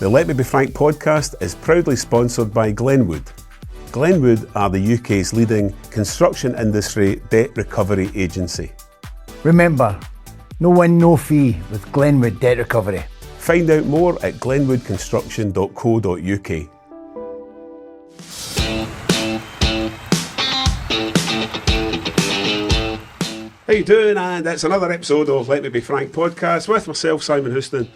The Let Me Be Frank podcast is proudly sponsored by Glenwood. Glenwood are the UK's leading construction industry debt recovery agency. Remember, no win, no fee with Glenwood Debt Recovery. Find out more at glenwoodconstruction.co.uk. How you doing? And it's another episode of Let Me Be Frank podcast with myself, Simon Houston.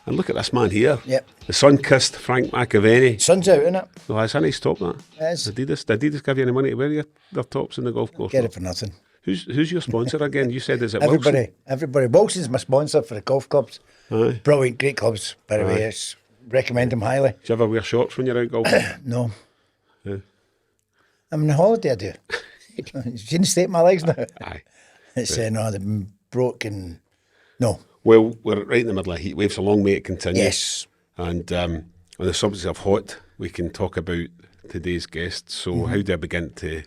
And look at this man here. Yep. The sun-kissed Frank McAvennie. Sun's out, isn't it? Well, that's a nice top, that. It is. Did Adidas give you any money to wear their tops in the golf course? Get it for nothing. Who's your sponsor again? You said, is it Everybody. Wilson? Wilson's my sponsor for the golf clubs. Aye. Brilliant, great clubs, by the way. Yes. Recommend them highly. Do you ever wear shorts when you're out golfing? No. Yeah. I'm on holiday, I do. You shouldn't stay my legs now. Aye. It's no, they've been broken. No. Well, we're right in the middle of a heat wave, so long may it continue. Yes. And on the subject of hot, we can talk about today's guest. So how do I begin to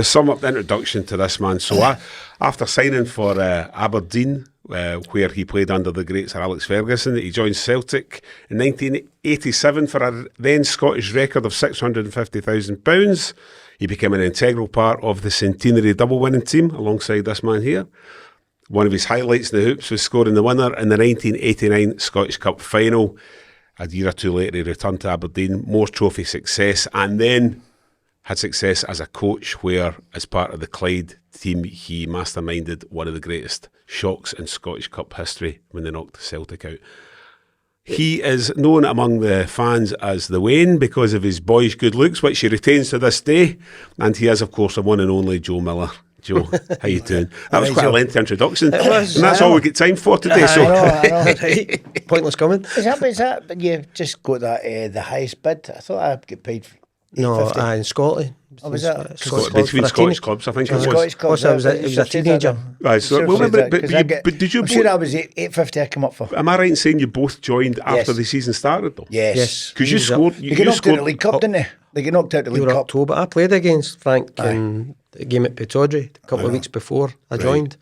sum up the introduction to this man? So after signing for Aberdeen, where he played under the great Sir Alex Ferguson, he joined Celtic in 1987 for a then Scottish record of £650,000. He became an integral part of the centenary double winning team alongside this man here. One of his highlights in the hoops was scoring the winner in the 1989 Scottish Cup final. A year or two later, he returned to Aberdeen, more trophy success, and then had success as a coach where, as part of the Clyde team, he masterminded one of the greatest shocks in Scottish Cup history when they knocked Celtic out. He is known among the fans as the Wayne because of his boyish good looks, which he retains to this day, and he is, of course, the one and only Joe Miller. Joe, how you doing? That was quite a lengthy introduction, and that's all we get time for today. I know. Right. Pointless comment. Is that? But you just got that the highest bid. I thought I'd get paid. No, in Scotland. Oh, was that? Between Scottish clubs, I think it was. Scottish clubs. Also, it was a teenager. Right, so, but did you? I'm sure that was $850 I come up for. Am I right in saying you both joined after the season started, though? Yes. Because you scored. They got knocked out of the League Cup, didn't they? They got knocked out of the League Cup. October. I played against Frank in the game at Pittodrie a couple of weeks before I joined.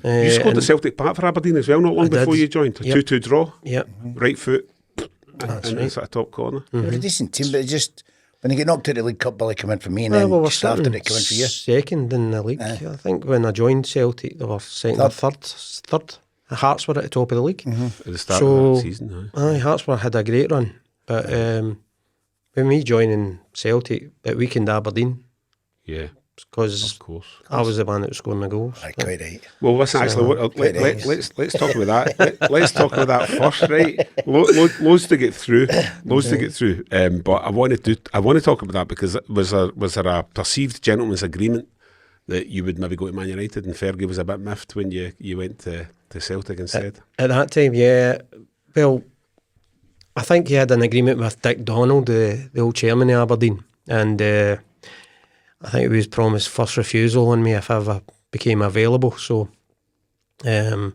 You scored at Celtic Park for Aberdeen as well, not long before you joined. A 2-2 draw. Yep. Right foot. That's and right. it's at a top corner. They were a decent team, but it just when they get knocked out of the League Cup, Billy come in for me, and then just after they come in for you. Second in the league. I think when I joined Celtic, they were second or third. Hearts were at the top of the league. At the start of that season. Hearts had a great run. But when me joining Celtic, at weekend Aberdeen. Yeah. Because of course. I was the one that was scoring the goals. Right, quite right. Well, listen, actually, let's talk about that. Let's talk about that first, right? Loads to get through. But I want to talk about that because was there a perceived gentleman's agreement that you would maybe go to Man United, and Fergie was a bit miffed when you went to Celtic instead? At that time, yeah. Well, I think he had an agreement with Dick Donald, the old chairman of Aberdeen, and I think he was promised first refusal on me if I ever became available. So I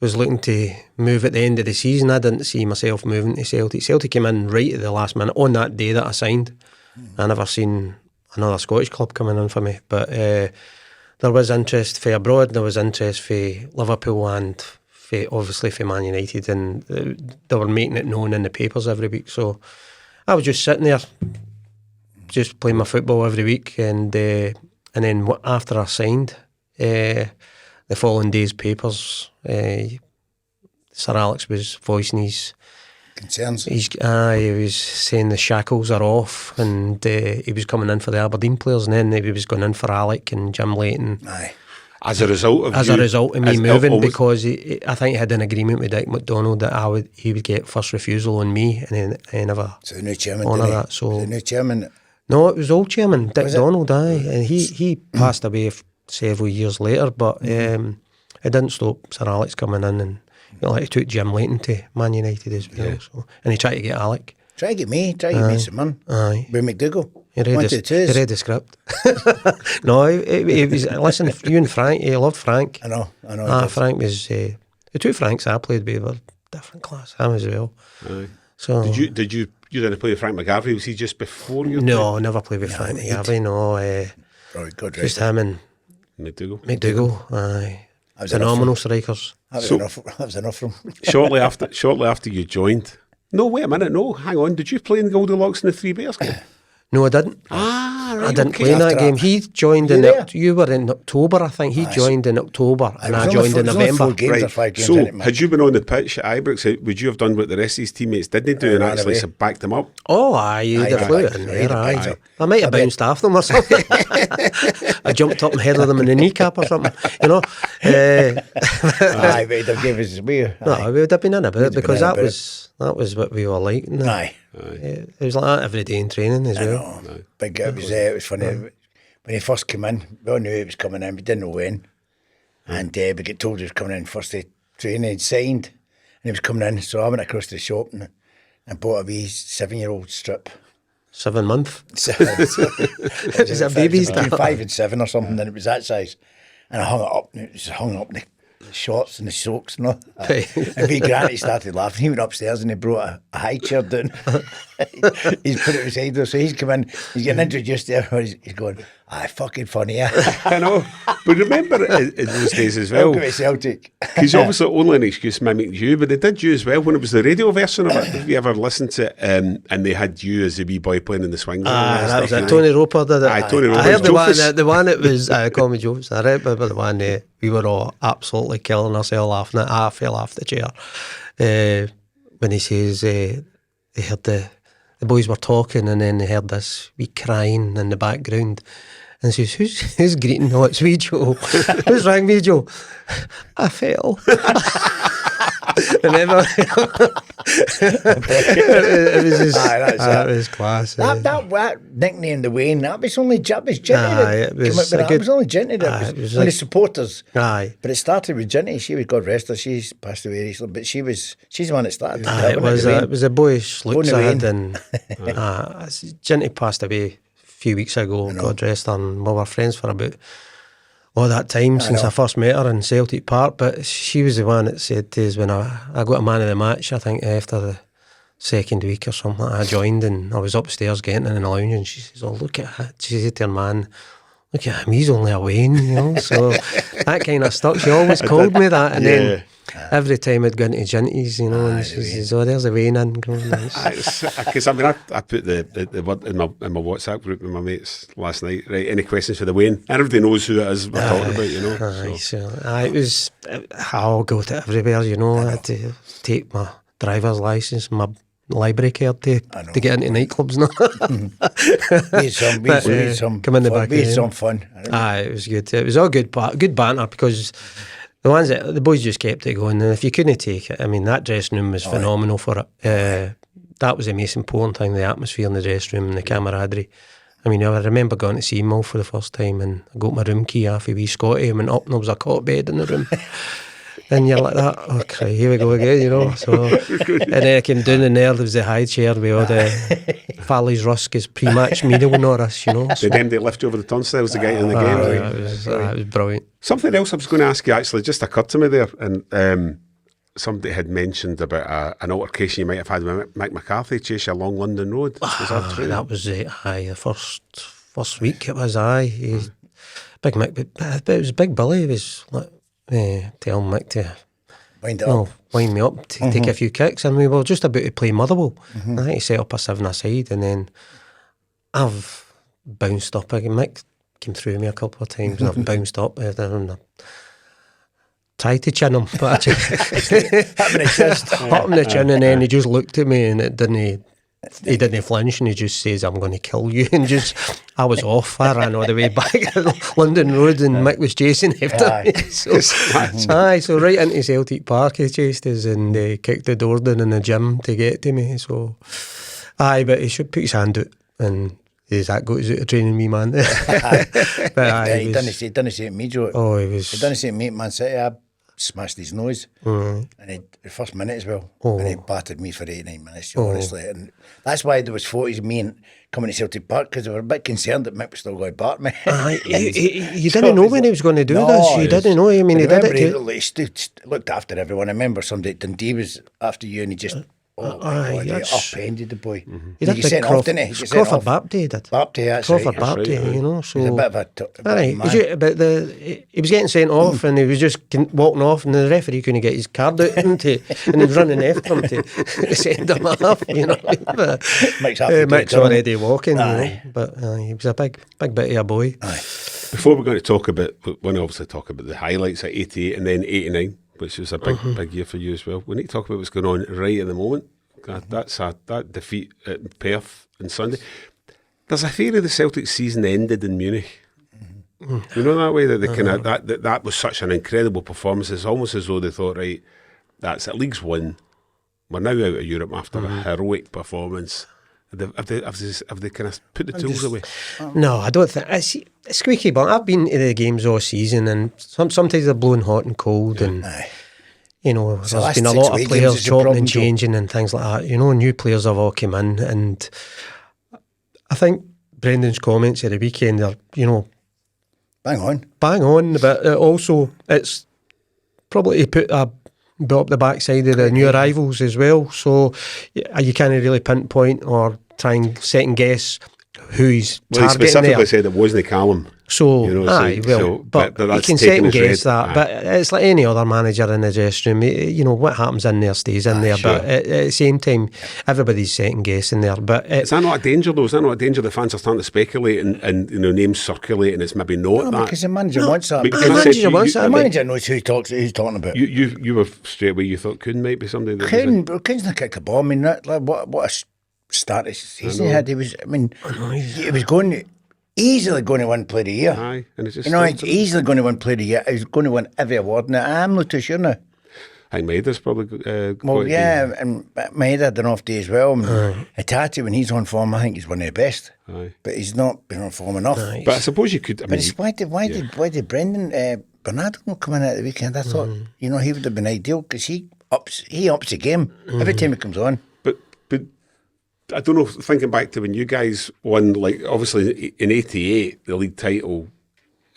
was looking to move at the end of the season. I didn't see myself moving to Celtic. Celtic came in right at the last minute on that day that I signed. I never seen another Scottish club coming in for me. But there was interest for abroad, there was interest for Liverpool and obviously for Man United, and they were making it known in the papers every week. So I was just sitting there, just playing my football every week, and then after I signed, the following day's papers, Sir Alex was voicing his concerns. He was saying the shackles are off, and he was coming in for the Aberdeen players, and then he was going in for Alec and Jim Layton. Aye. As a result of me moving, because I think he had an agreement with Dick McDonald that he would get first refusal on me, and then I never. So the new chairman, that. So the new chairman. No, it was old chairman Dick Donald, and he passed away several years later. But it didn't stop Sir Alex coming in, and he took Jim Layton to Man United as well. Yeah. So, and he tried to get Alec. Try to get me some man. Aye. With McDougall. He read the script. No, it was. Listen, you and Frank, you loved Frank. I know. Frank was. The two Franks I played with were different class. Him as well. Aye. So did you didn't play with Frank McAvennie? Was he just before you? No, I never played with Frank McAvennie. No, Probably good, right? Just him and McDougall. Aye. phenomenal strikers. That was enough from shortly after you joined. No, wait a minute. No, hang on. Did you play in Goldilocks and the Three Bears game? No, I didn't. Right, I didn't okay. play in that After game. that. He joined you were in October, I think. He joined in October, and I joined in November. 4 games or 5 games. So, into it, man. had you been on the pitch at Ibrox, would you have done what the rest of his teammates didn't do and ran actually away. backed them up? Oh, aye, you'd have flew it in there, aye. I might have bounced off them or something. I jumped up and headed them in the kneecap or something, you know. Aye, but he'd have given us away. No, we would have been in a bit because that was what we were like. Aye. It was like that every day in training as well. Big, it was funny. When he first came in, we all knew he was coming in, we didn't know when. And we got told he was coming in first day training, he'd signed, and he was coming in. So I went across to the shop and bought a wee 7-year-old strip. 7 month. It was a baby stuff. 5 and 7 or something, and it was that size. And I hung it up, and it was hung up in the shorts and the socks and all. And wee Granny started laughing. He went upstairs and he brought a high chair down. He's put it beside her, so he's come in, he's getting introduced there, he's going, fucking funny, yeah. I know. But remember in those days as well, Welcome to Celtic. because obviously only an excuse mimicked you, but they did you as well when it was the radio version of it. Have you ever listened to it? And they had you as a wee boy playing in the swing. That was it. Tony Roper did it. Aye, Tony Roper. I heard the one that was Comedy Jones. I remember the one we were all absolutely killing ourselves laughing at. I fell off the chair when he says they heard the boys were talking and then they heard this wee crying in the background. And he says, who's greeting? Oh, it's wee Joe. Who's rang me, Joe? I fell. And then it was just, that was class. That nickname, the Wayne, that was only Jenny. It was only Jenny. That was only supporters. Aye. But it started with Jenny. She was, God rest her, she's passed away recently, but she's the one that started. It was a boyish looks I had, and Jenny passed away a few weeks ago, God rest her, and we were friends for about all that time since I first met her in Celtic Park. But she was the one that said to us when I got a man of the match, I think after the second week or something, I joined and I was upstairs getting in the lounge and she says, oh, look at that. She said to her man, look at him, he's only a Wayne, you know. So that kind of stuck. She always called me that, and then every time I'd go into Ginty's, you know, and she says, oh, there's a Wayne in. Because I mean, I put the word in my WhatsApp group with my mates last night. Right, any questions for the Wayne? Everybody knows who it is we're talking about, you know. It was. I'll go to everywhere, you know. I had to take my driver's license, my library card to get into nightclubs now. We had some fun. It was good. It was all good banter because the boys just kept it going, and if you couldn't take it, I mean, that dressing room was phenomenal for it. That was the most important thing, the atmosphere in the dressing room and the camaraderie. I mean, I remember going to see Mill for the first time and I got my room key off a wee Scotty and went up and there was a cot bed in the room. And you're like that, oh, cry, here we go again, you know. So, and then I came down and there was the high chair with all the Farley's Rusk is pre-match meal and all this, you know. Did them they lift you over the turnstiles to get in the game? It was brilliant. Something else I was going to ask you actually just occurred to me there, and somebody had mentioned about an altercation you might have had with Mick McCarthy chase you along London Road. Was that true? That was it, the first week it was, Big Mick, but it was Big Billy, he was like, telling Mick to wind me up to take a few kicks, and we were just about to play Motherwell. I think he set up a 7-a-side, and then I've bounced up again. Mick came through me a couple of times and I've bounced up and I tried to chin him, but I hit him in the chin, and then he just looked at me and he didn't flinch, and he just says, I'm going to kill you, and I was off. I ran all the way back London Road, and Mick was chasing after me. So right into Celtic Park he chased us, and kicked the door down in the gym to get to me. So but he should put his hand out, and that goes out of training me, man. But he didn't say it to me, Joe. Oh, he didn't say it to me at Man City. I smashed his nose, and the first minute as well, and he battered me for 89 minutes, honestly. And that's why there was photos of me coming to Celtic Park, because they were a bit concerned that Mick was still going to bat me. You didn't know when he was going to do this. You didn't know. I mean, he did it. He looked after everyone. I remember somebody at Dundee was after you, and he just Oh my God, he that's- upended the boy. He Did did you big send off, didn't he? He sent Crawford off. Bapty, he did. Bapty, that's Crawford right. Bapty, right, you know. He's So a bit of a aye, man. but he was getting sent off, and he was just walking off, and the referee couldn't get his card out, and he was running after him to send him off. You know, but, Mick's halfway through Mick's the tunnel. already walking. You Aye. know, but he was a big bit of a boy. Aye. Before we're going to talk about, we want to obviously talk about the highlights at 88 and then 89, which was a big year for you as well. We need to talk about what's going on right at the moment. That's that defeat at Perth on Sunday. There's a theory the Celtic season ended in Munich. You know that way that they kind of that was such an incredible performance. It's almost as though they thought, right, that's at league's won. We're now out of Europe after a heroic performance. Have they kind of put the tools away? No, I don't think. It's squeaky bum. I've been to the games all season, and sometimes they're blowing hot and cold, and you know, So there's last been a 6 lot of away games players is the chopping problem, and Joe. changing and things like that. You know, new players have all come in, and I think Brendan's comments at the weekend are, you know, Bang on. bang on, but also it's probably to put a bit up the backside of the new arrivals as well. So you can't really pinpoint or try and second guess who he's Well, he targeting specifically there. said it wasn't Callum. So, You know, aye, so- well, so- but but you that's can taken second as guess read. that. Aye. But it's like any other manager in the dressing room. You know, what happens in there stays in there. sure. But at the same time, everybody's second guessing there. But Is that not a danger though? Is that not a danger? The fans are starting to speculate and you know, names circulate and it's maybe not No, that. because the manager wants that. But Because can I the say manager to you, wants you- that. the manager knows who's talking about. You were straight away. You thought Kuhn might be somebody. That was a- Kuhn's not kicked a ball. I mean, what a start of season he had. He was. I mean, he was easily going to win Player of the Year. Aye, and it's just You know, he's easily going to win Player of the Year. He's going to win every award. Now, I'm not too sure now. I think Maida's probably. Well, yeah, and Maeda had an off day as well. Hitati, when he's on form, I think he's one of the best. Aye. But he's not been on form enough. But I suppose you could. I But mean, it's why did Brendan Bernardo not come in at the weekend? I thought, you know, he would have been ideal because he ups the game every time he comes on. but I don't know. Thinking back to when you guys won, like obviously in '88, the league title,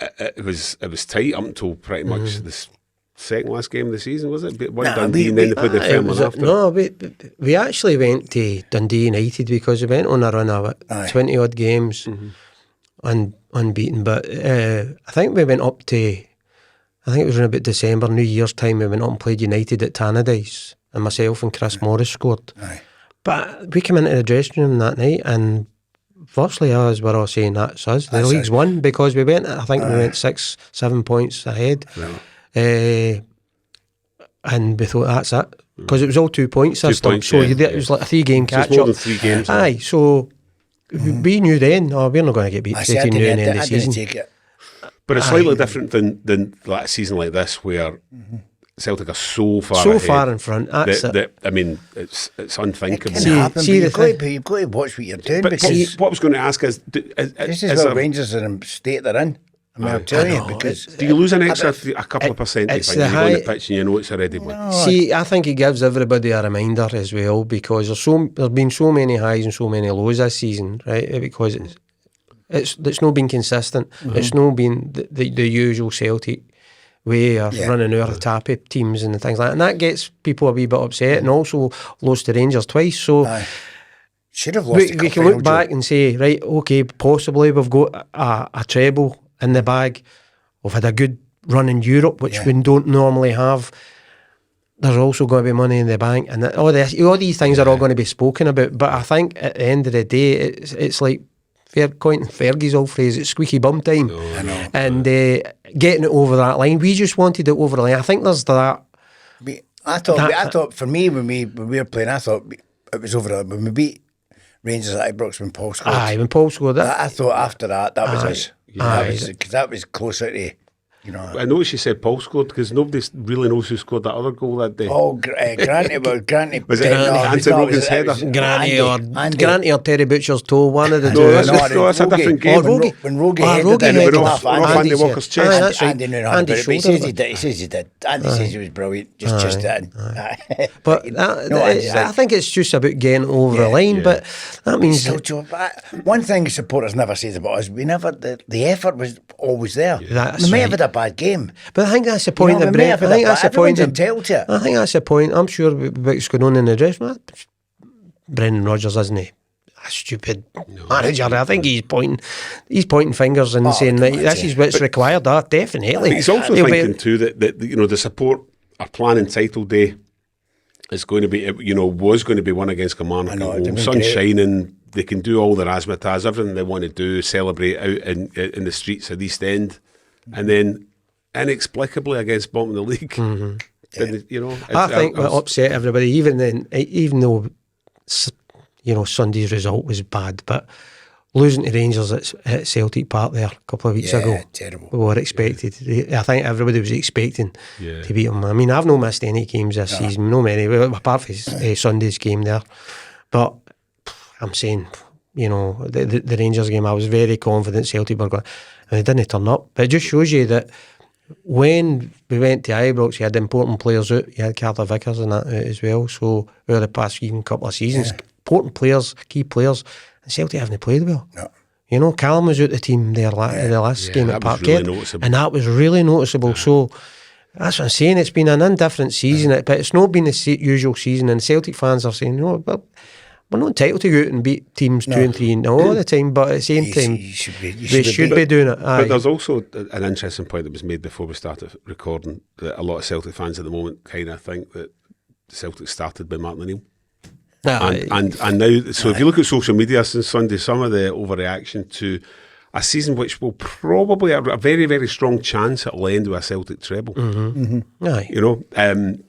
it was tight up until pretty much the second last game of the season, was it? But one Nah, Dundee, and then they played the Aye, firm was one it- after. No, we actually went to Dundee United because we went on a run of Aye. 20 odd games unbeaten. But I think we went up to, I think it was around about December, New Year's time, we went up and played United at Tannadice, and myself and Chris Morris scored. Aye. But we came into the dressing room that night, and virtually us were all saying that's us. The That's league's it. won because we went, I think we went 6-7 points ahead. And we thought that's it. Because it was all 2 point system. points, so yeah, it was like a 3-game So it's catch more up. than 3 games. Aye, so we knew then, we're not going to get beat I between said, now and the end of I the didn't season. take it. But it's slightly different than like a season like this where Celtic are so far So ahead far in front, that's it. that I mean, it's unthinkable. It See- can happen, see but the you've got to watch what you're doing But because what I was going to ask is, this is what Rangers are in the state they're in. I mean, I'll tell you, because do you lose an extra a couple of percent? it's If the you go on the high- pitch and you know it's already won. See, I think it gives everybody a reminder as well because there's been so many highs and so many lows this season, right? Because it's not been consistent. It's not been the usual Celtic way of running over the tap of teams and things like that. And that gets people a wee bit upset and also lost to Rangers twice. So should have lost. we can look back and say, right, okay, possibly we've got a treble in the bag. We've had a good run in Europe, which we don't normally have. There's also going to be money in the bank, and all these things are all going to be spoken about. But I think at the end of the day, it's like cointing Fergie's old phrase, it's squeaky bum time. I know. And getting it over that line. We just wanted it over the line. I think there's that. I thought for me when we were playing, I thought it was over when we beat Rangers at Ibrox when Paul scored. Aye, when Paul scored that. I thought after that was us. Aye. Because that was closer to, you know. I noticed you said Paul scored because nobody really knows who scored that other goal that day. Oh, Granty. Was it Anthony Rogan's header? Granny or Terry Butcher's toe, one of the two. No, that's a different game. When Rogie Rogie headed headed it off off off Andy Andy's, Walker's yeah. chest. Aye, that's right. Andy knew nothing Andy about it, but he shouldered says he it. did. He says he did. Andy says he was brilliant. Just did. But I think it's just about getting over the line. But that means So, Joe, one thing supporters never says about us, we never the effort was always there. That's we may have right. had a bad game. But I think that's the point know, that we may have I had think a that's the bad- point. everyone's entitled to it. I think that's the point. I'm sure what's going on in the dressing room. Brendan Rodgers isn't a stupid manager. I think he's pointing fingers and saying that this is what's required. Definitely. But he's also thinking too that the support our planning title day is going to be, was going to be one against Kilmarnock. Sun shining. They can do all their razzmatazz, everything they want to do, celebrate out in the streets of East End, and then inexplicably against bottom of the league. I think what upset everybody, even though Sunday's result was bad, but losing to Rangers at Celtic Park there a couple of weeks ago, terrible. We were expected. I think everybody was expecting to beat them. I mean, I've not missed any games this season, no many, apart from Sunday's game there. But I'm saying, the Rangers game, I was very confident Celtic were going, and they didn't turn up. But it just shows you that when we went to Ibrox, you had important players out. You had Carter Vickers and that out as well. So over the past even couple of seasons, important players, key players, and Celtic haven't played well. No. Callum was out the team there the last game at Parkhead, really, and that was really noticeable. So that's what I'm saying. It's been an indifferent season, but it's not been the usual season. And Celtic fans are saying, well, we're not entitled to go out and beat teams 2-3 all the time, but at the same time, they should be doing it. But there's also an interesting point that was made before we started recording, that a lot of Celtic fans at the moment kind of think that Celtic started by Martin O'Neill. And now, so if you look at social media since Sunday, some of the overreaction to a season which will probably have a very, very strong chance it'll end with a Celtic treble.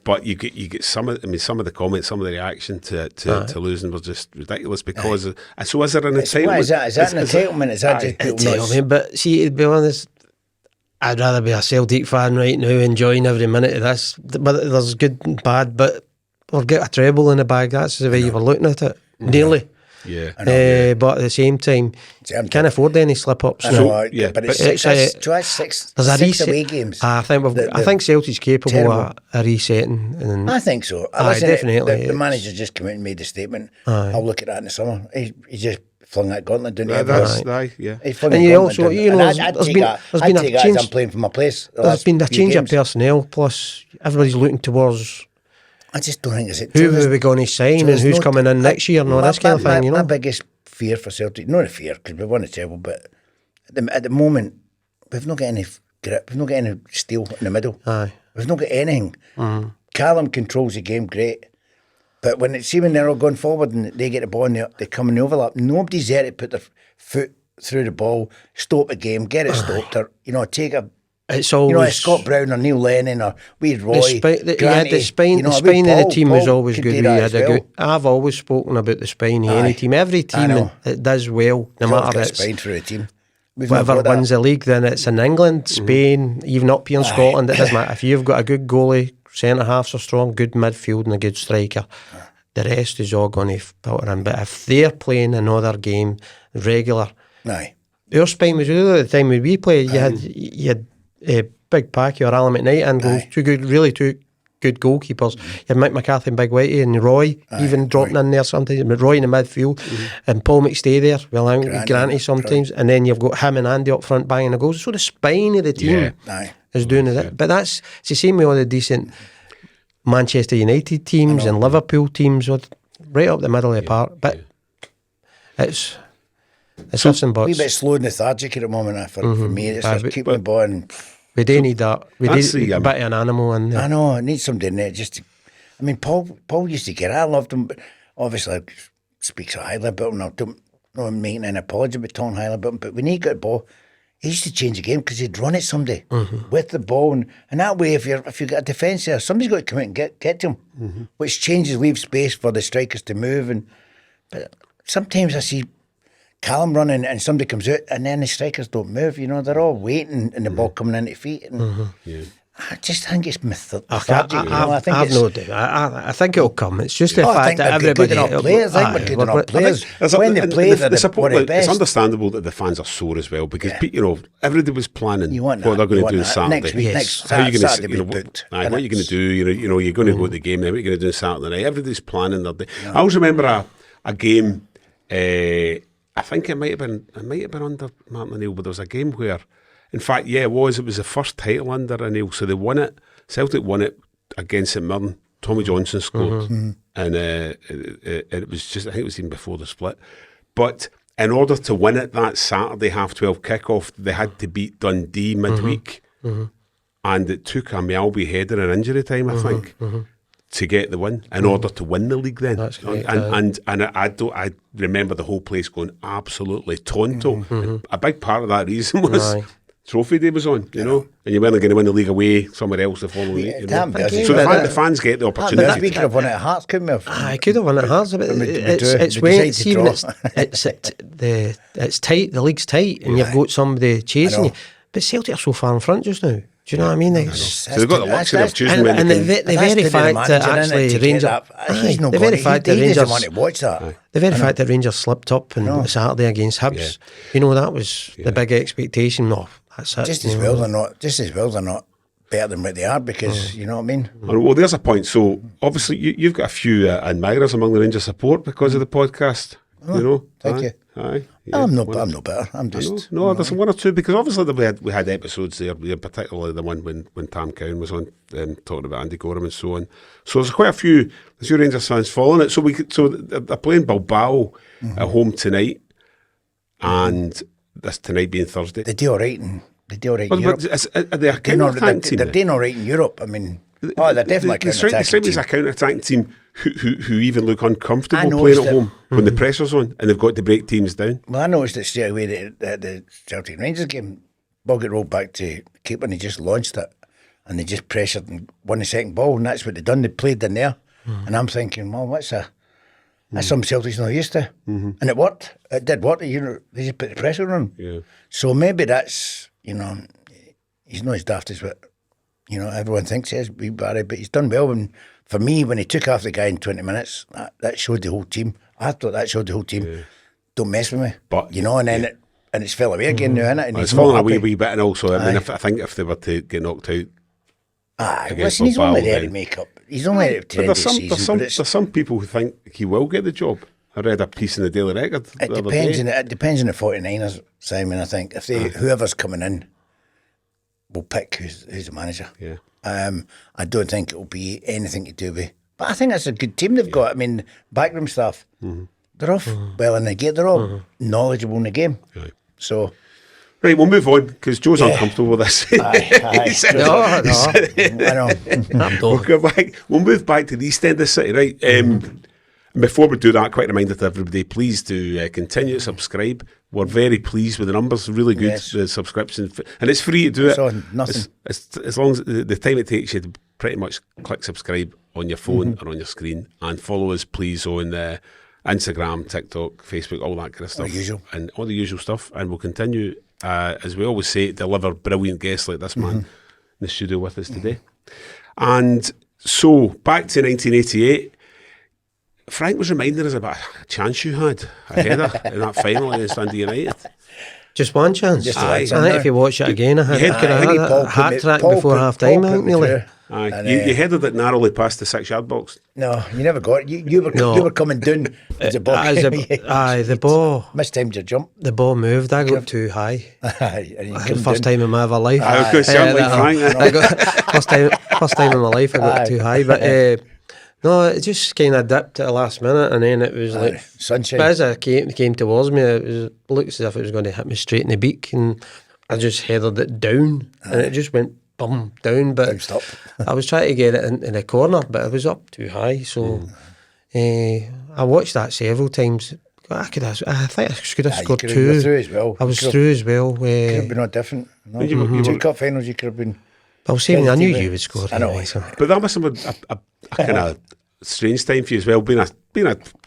But you get some of the comments, some of the reaction to losing was just ridiculous because so is there an entitlement? Is that an entitlement? Is that just entitlement? But see, to be honest, I'd rather be a Celtic fan right now, enjoying every minute of this. But there's good and bad, but we'll get a treble in the bag. That's the way you were looking at it. Nearly. Yeah. But at the same time, you can't afford any slip-ups. But it's six there's away games. I think Celtic's capable of a resetting. And I think so. Definitely. The manager just came out and made a statement. I'll look at that in the summer. He just flung that gauntlet down to He flung and also, there's been a change. I'm playing for my place. There's been a change of personnel, plus everybody's looking towards... I just don't think it's who are we going to sign and who's coming in next year and all this kind of thing, My biggest fear for Celtic, not a fear because we won a treble, but at the moment we've not got any grip, we've not got any steel in the middle. We've not got anything. Callum controls the game great, but when they're all going forward and they get the ball and they come in the overlap, nobody's there to put their foot through the ball, stop the game, get it stopped, or take a... It's always Scott Brown or Neil Lennon or we Roy. The spine of the team was always good. I've always spoken about the spine of any team. Every team that does well, no matter it's spine through a team. Whatever wins the league, then it's in England, Spain, even up here in Scotland. It doesn't matter if you've got a good goalie, centre halves are strong, good midfield, and a good striker. The rest is all going to filter in. But if they're playing another game regular, our spine was really at the time when we played. You had Big Packy or Alan McKnight and goals. Two good goalkeepers. You had Mick McCarthy and Big Whitey and Roy even dropping in there sometimes. Roy in the midfield and Paul McStay there. Well, I'm Granty sometimes. And then you've got him and Andy up front banging the goals. So the spine of the team is doing it. But it's the same with all the decent Manchester United teams and Liverpool teams, right up the middle of the park. But it's ifs and buts. A bit slow and lethargic at the moment for me. It's just keeping the ball and... We do need that. We need a bit of an animal in there. I know, I need somebody in there just to... I mean, Paul used to get it. I loved him, but obviously speaks highly about him. I don't know I'm making an apology about talking highly about him, but when he got the ball, he used to change the game because he'd run at somebody with the ball. And that way, if you've got a defence there, somebody's got to come out and get to him, which leaves space for the strikers to move. But sometimes I see Callum running and somebody comes out and then the strikers don't move. They're all waiting and the ball coming in at feet. And I just think it's lethargic. I think it'll come. It's just the fact that everybody... I think we're good enough players. When they play, they're the best. It's understandable that the fans are sore as well because everybody was planning what they're going to do on Saturday. Next Saturday what are you going to do? You're going to go to the game now. What are you going to do on Saturday night? Everybody's planning their day. I always remember a game... I think it might have been under Martin O'Neill, but there was a game where, in fact, it was the first title under O'Neill, so they won it. Celtic won it against St Mirren. Tommy Johnson scored, and it was just, I think it was even before the split. But in order to win it that Saturday 12:30 kickoff, they had to beat Dundee midweek, and it took a Mialby header in injury time, I think, to get the win in order to win the league. Then, That's great, and I remember the whole place going absolutely tonto. A big part of that reason was Trophy Day was on, you know, and you weren't going to win the league away somewhere else the following week. You know? So the fans get the opportunity. We could have won it at Hearts, couldn't we have? I could have won it at Hearts, but it's when it's even it's tight. The league's tight, and you've got somebody chasing you. But Celtic are so far in front just now. Do you know what I mean? So they've got the luxury of choosing when they can. The very fact that actually Rangers, the very fact that Rangers want to watch that. The very fact that Rangers slipped up on Saturday against Hibs, you know, that was the big expectation. No, that's it. Just as well they're not better than what they are, because you know what I mean. Well, there's a point. So obviously you've got a few admirers among the Rangers support because of the podcast. You know, thank you. Aye. I'm no better. I'm just no. There's one or two, because obviously we had episodes there, particularly the one when Tam Cowan was on talking about Andy Gorham and so on. So there's quite a few Rangers fans following it. So they're playing Bilbao at home tonight, and this tonight being Thursday. They do all right in Europe. Are they a counter-attacking team? They're doing all right in Europe. I mean, they're definitely a counter-attacking team. It's a counter-attacking team who even look uncomfortable playing at home when the pressure's on and they've got to break teams down. Well, I noticed it straight away that the Celtic Rangers game, ball got rolled back to keeper and he just launched it and they just pressured and won the second ball, and that's what they done. They played in there, and I'm thinking, well, that's some Celtic's not used to, and it worked. It did work. You know, they just put the pressure on. Yeah. So maybe that's, you know, he's not as daft as what, you know, everyone thinks he is, wee Barry, but he's done well. And for me, when he took off the guy in 20 minutes, that showed the whole team. I thought that showed the whole team. Yeah. Don't mess with me. But, you know, and then it's fell away again now, innit? And it's fallen a wee bit, and also, I mean, I think if they were to get knocked out, listen, he's only there to make up. He's only there to end the season. There's some people who think he will get the job. I read a piece in the Daily Record. It depends on the 49ers, Simon. I think if whoever's coming in will pick who's the manager. Yeah. I don't think it'll be anything to do with. But I think that's a good team they've got. I mean, backroom staff, they're off well in the game. They're all knowledgeable in the game. Right. So. Right, we'll move on because Joe's uncomfortable with this. I know. We'll go back. We'll move back to the East End of the city, right? Before we do that, quite a reminder to everybody, please do continue to subscribe. We're very pleased with the numbers, really good subscription, and it's free to do it. Nothing. It's as long as the time it takes you to pretty much click subscribe on your phone or on your screen, and follow us, please, on Instagram, TikTok, Facebook, all that kind of stuff. And all the usual stuff. And we'll continue, as we always say, deliver brilliant guests like this man in the studio with us today. And so, back to 1988. Frank was reminding us about a chance you had, a header in that final against Dundee United. Just one chance. I think if you watch it again, I had a hat track before half time, nearly. You headed it narrowly past the 6-yard box. No, you never got it. You were coming down as a ball. The ball mistimed your jump. The ball moved. I got too high. First time in my ever life. I was going to say, first time in my life I got too high, but. No, it just kind of dipped at the last minute, and then it was like sunshine. But as it came towards me, it looked as if it was going to hit me straight in the beak, and I just headed it down, and it just went bum down. But I was trying to get it in the corner, but it was up too high. So I watched that several times. I think I could have scored two. Through as well. I was through as well. Could have been no different. No. Two cup finals, you could have been. I was saying, I knew you would score. I know. Anyway, so. But that must have been a kind of strange time for you as well, being a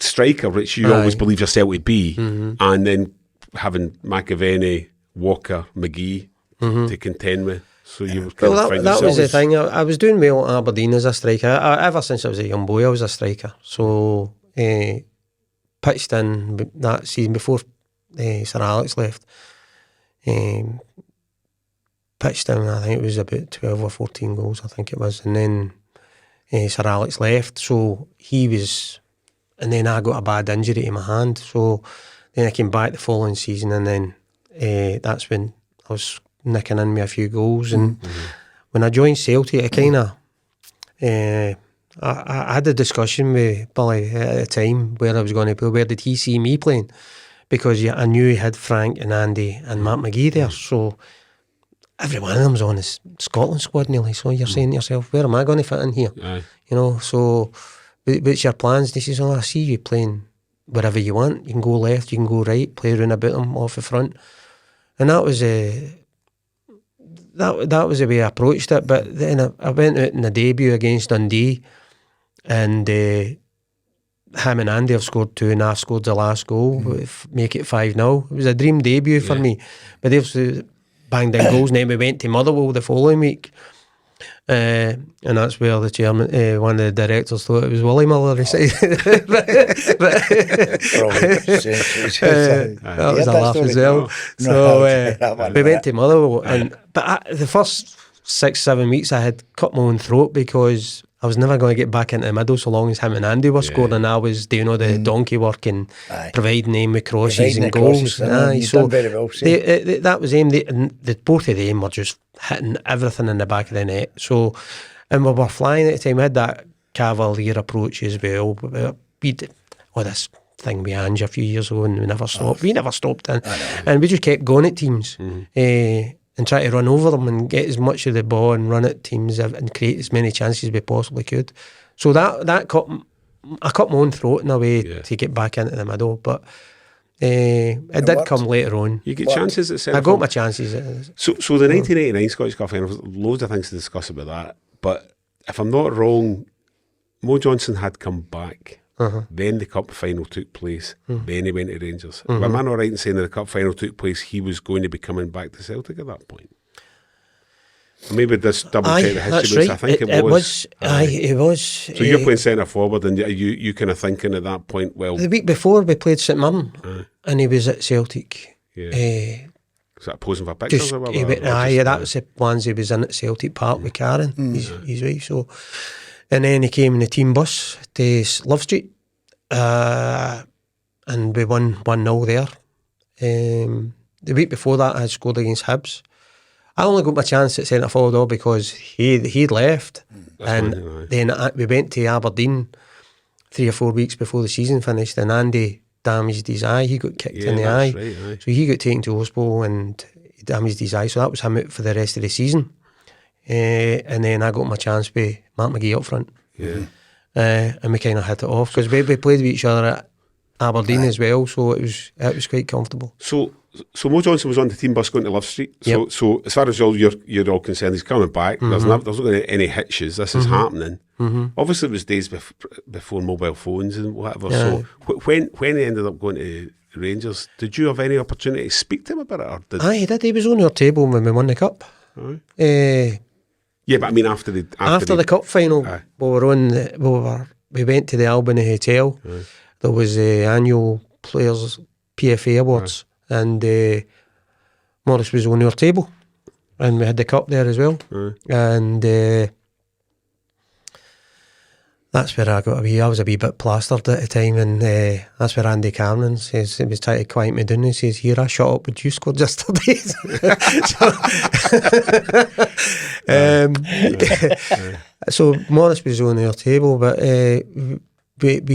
striker, which you always believe yourself to be, and then having McAvennie, Walker, McGee to contend with. So you were kind of that was the thing. I was doing well at Aberdeen as a striker. Ever since I was a young boy, I was a striker. So pitched in that season before Sir Alex left. Pitched in, I think it was about 12 or 14 goals, I think it was. And then Sir Alex left, so he was... And then I got a bad injury to my hand. So then I came back the following season, and then that's when I was nicking in me a few goals. And when I joined Celtic, I kind of... I I had a discussion with Billy at the time where I was going to play. Where did he see me playing? Because I knew he had Frank and Andy and Matt McGee there, so every one of them's on the Scotland squad nearly. So you're saying to yourself, where am I going to fit in here? Aye. You know, so what's your plans? And he says, I see you playing wherever you want. You can go left, you can go right, play around about them off the front. And that was that was the way I approached it. But then I went out in the debut against Dundee, and him and Andy have scored 2 and I've scored the last goal, make it 5-0. It was a dream debut for me. But they've banged in goals, and then we went to Motherwell the following week. And that's where the chairman, one of the directors, thought it was Willie Miller. He said, that was a laugh as well. So we went to Motherwell, but the first 6-7 weeks I had cut my own throat because I was never going to get back into the middle so long as him and Andy were scoring, and I was doing all the donkey work and providing them with crosses and goals. So very well, that was them. Both of them were just hitting everything in the back of the net. So, and we were flying at the time. We had that cavalier approach as well. We did this thing with Ange a few years ago, and we never stopped. We never stopped, and we just kept going at teams. And try to run over them and get as much of the ball and run at teams and create as many chances as we possibly could. So that cut my own throat in a way to get back into the middle, but it did come later on. You get chances at centre. I got my chances. So the 1989 Scottish Cup final, loads of things to discuss about that. But if I'm not wrong, Mo Johnson had come back. Then the cup final took place. Then he went to Rangers. Am I not right in saying that the cup final took place, he was going to be coming back to Celtic at that point? Maybe this double check the history, right. I think it was. It was. So you're playing centre forward, and you kind of thinking at that point, well, the week before we played St Mirren, and he was at Celtic. Was that posing for pictures or whatever? That was the plans. He was in at Celtic Park with Karen, his wife. So. And then he came in the team bus to Love Street, and we won 1-0 there. The week before that, I had scored against Hibs. I only got my chance at centre forward though because he'd left, and then we went to Aberdeen 3 or 4 weeks before the season finished, and Andy damaged his eye. He got kicked in the eye, right. So he got taken to hospital and he damaged his eye. So that was him out for the rest of the season. And then I got my chance with Matt McGee up front. And we kind of hit it off because we played with each other at Aberdeen as well, so it was quite comfortable. So Mo Johnson was on the team bus going to Love Street. So as far as you're all concerned, he's coming back. There's not going to be any hitches. This is happening. Obviously, it was days before mobile phones and whatever. So when he ended up going to Rangers, did you have any opportunity to speak to him about it? Or he did. He was on our table when we won the cup. Yeah, but I mean after the cup final, we went to the Albany Hotel. There was the annual Players PFA Awards, and Morris was on our table, and we had the cup there as well. And that's where I got I was a wee bit plastered at the time, and that's where Andy Cameron says, he was trying to quiet me down, and he says, "Here, I shut up, but you scored yesterday." So Morris was on our table, but we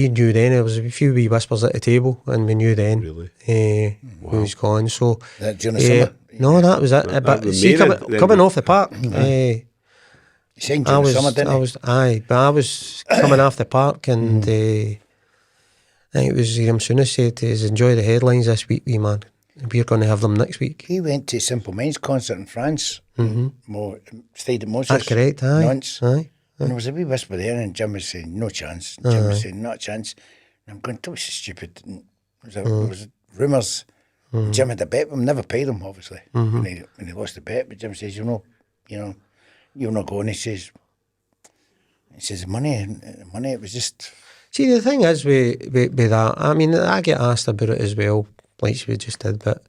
knew then, there was a few wee whispers at the table, and we knew then he was gone. So during the summer? No, that was it. But see, coming off the park, he signed during the summer, didn't he? But I was coming off the park, and I think it was Liam Souness said to us, "Enjoy the headlines this week, wee man. We're going to have them next week." He went to Simple Minds concert in France. Stayed at Moses. That's correct, aye. Once. Aye. And there was a wee whisper there, and Jim was saying, "No chance." Jim was saying, "Not a chance." And I'm going, "That was stupid." And there was rumours. Jim had a bet with him, never paid him, obviously. And he lost the bet, but Jim says, you're not going. He says, money, it was just... See, the thing is with that, I mean, I get asked about it as well, like we just did, but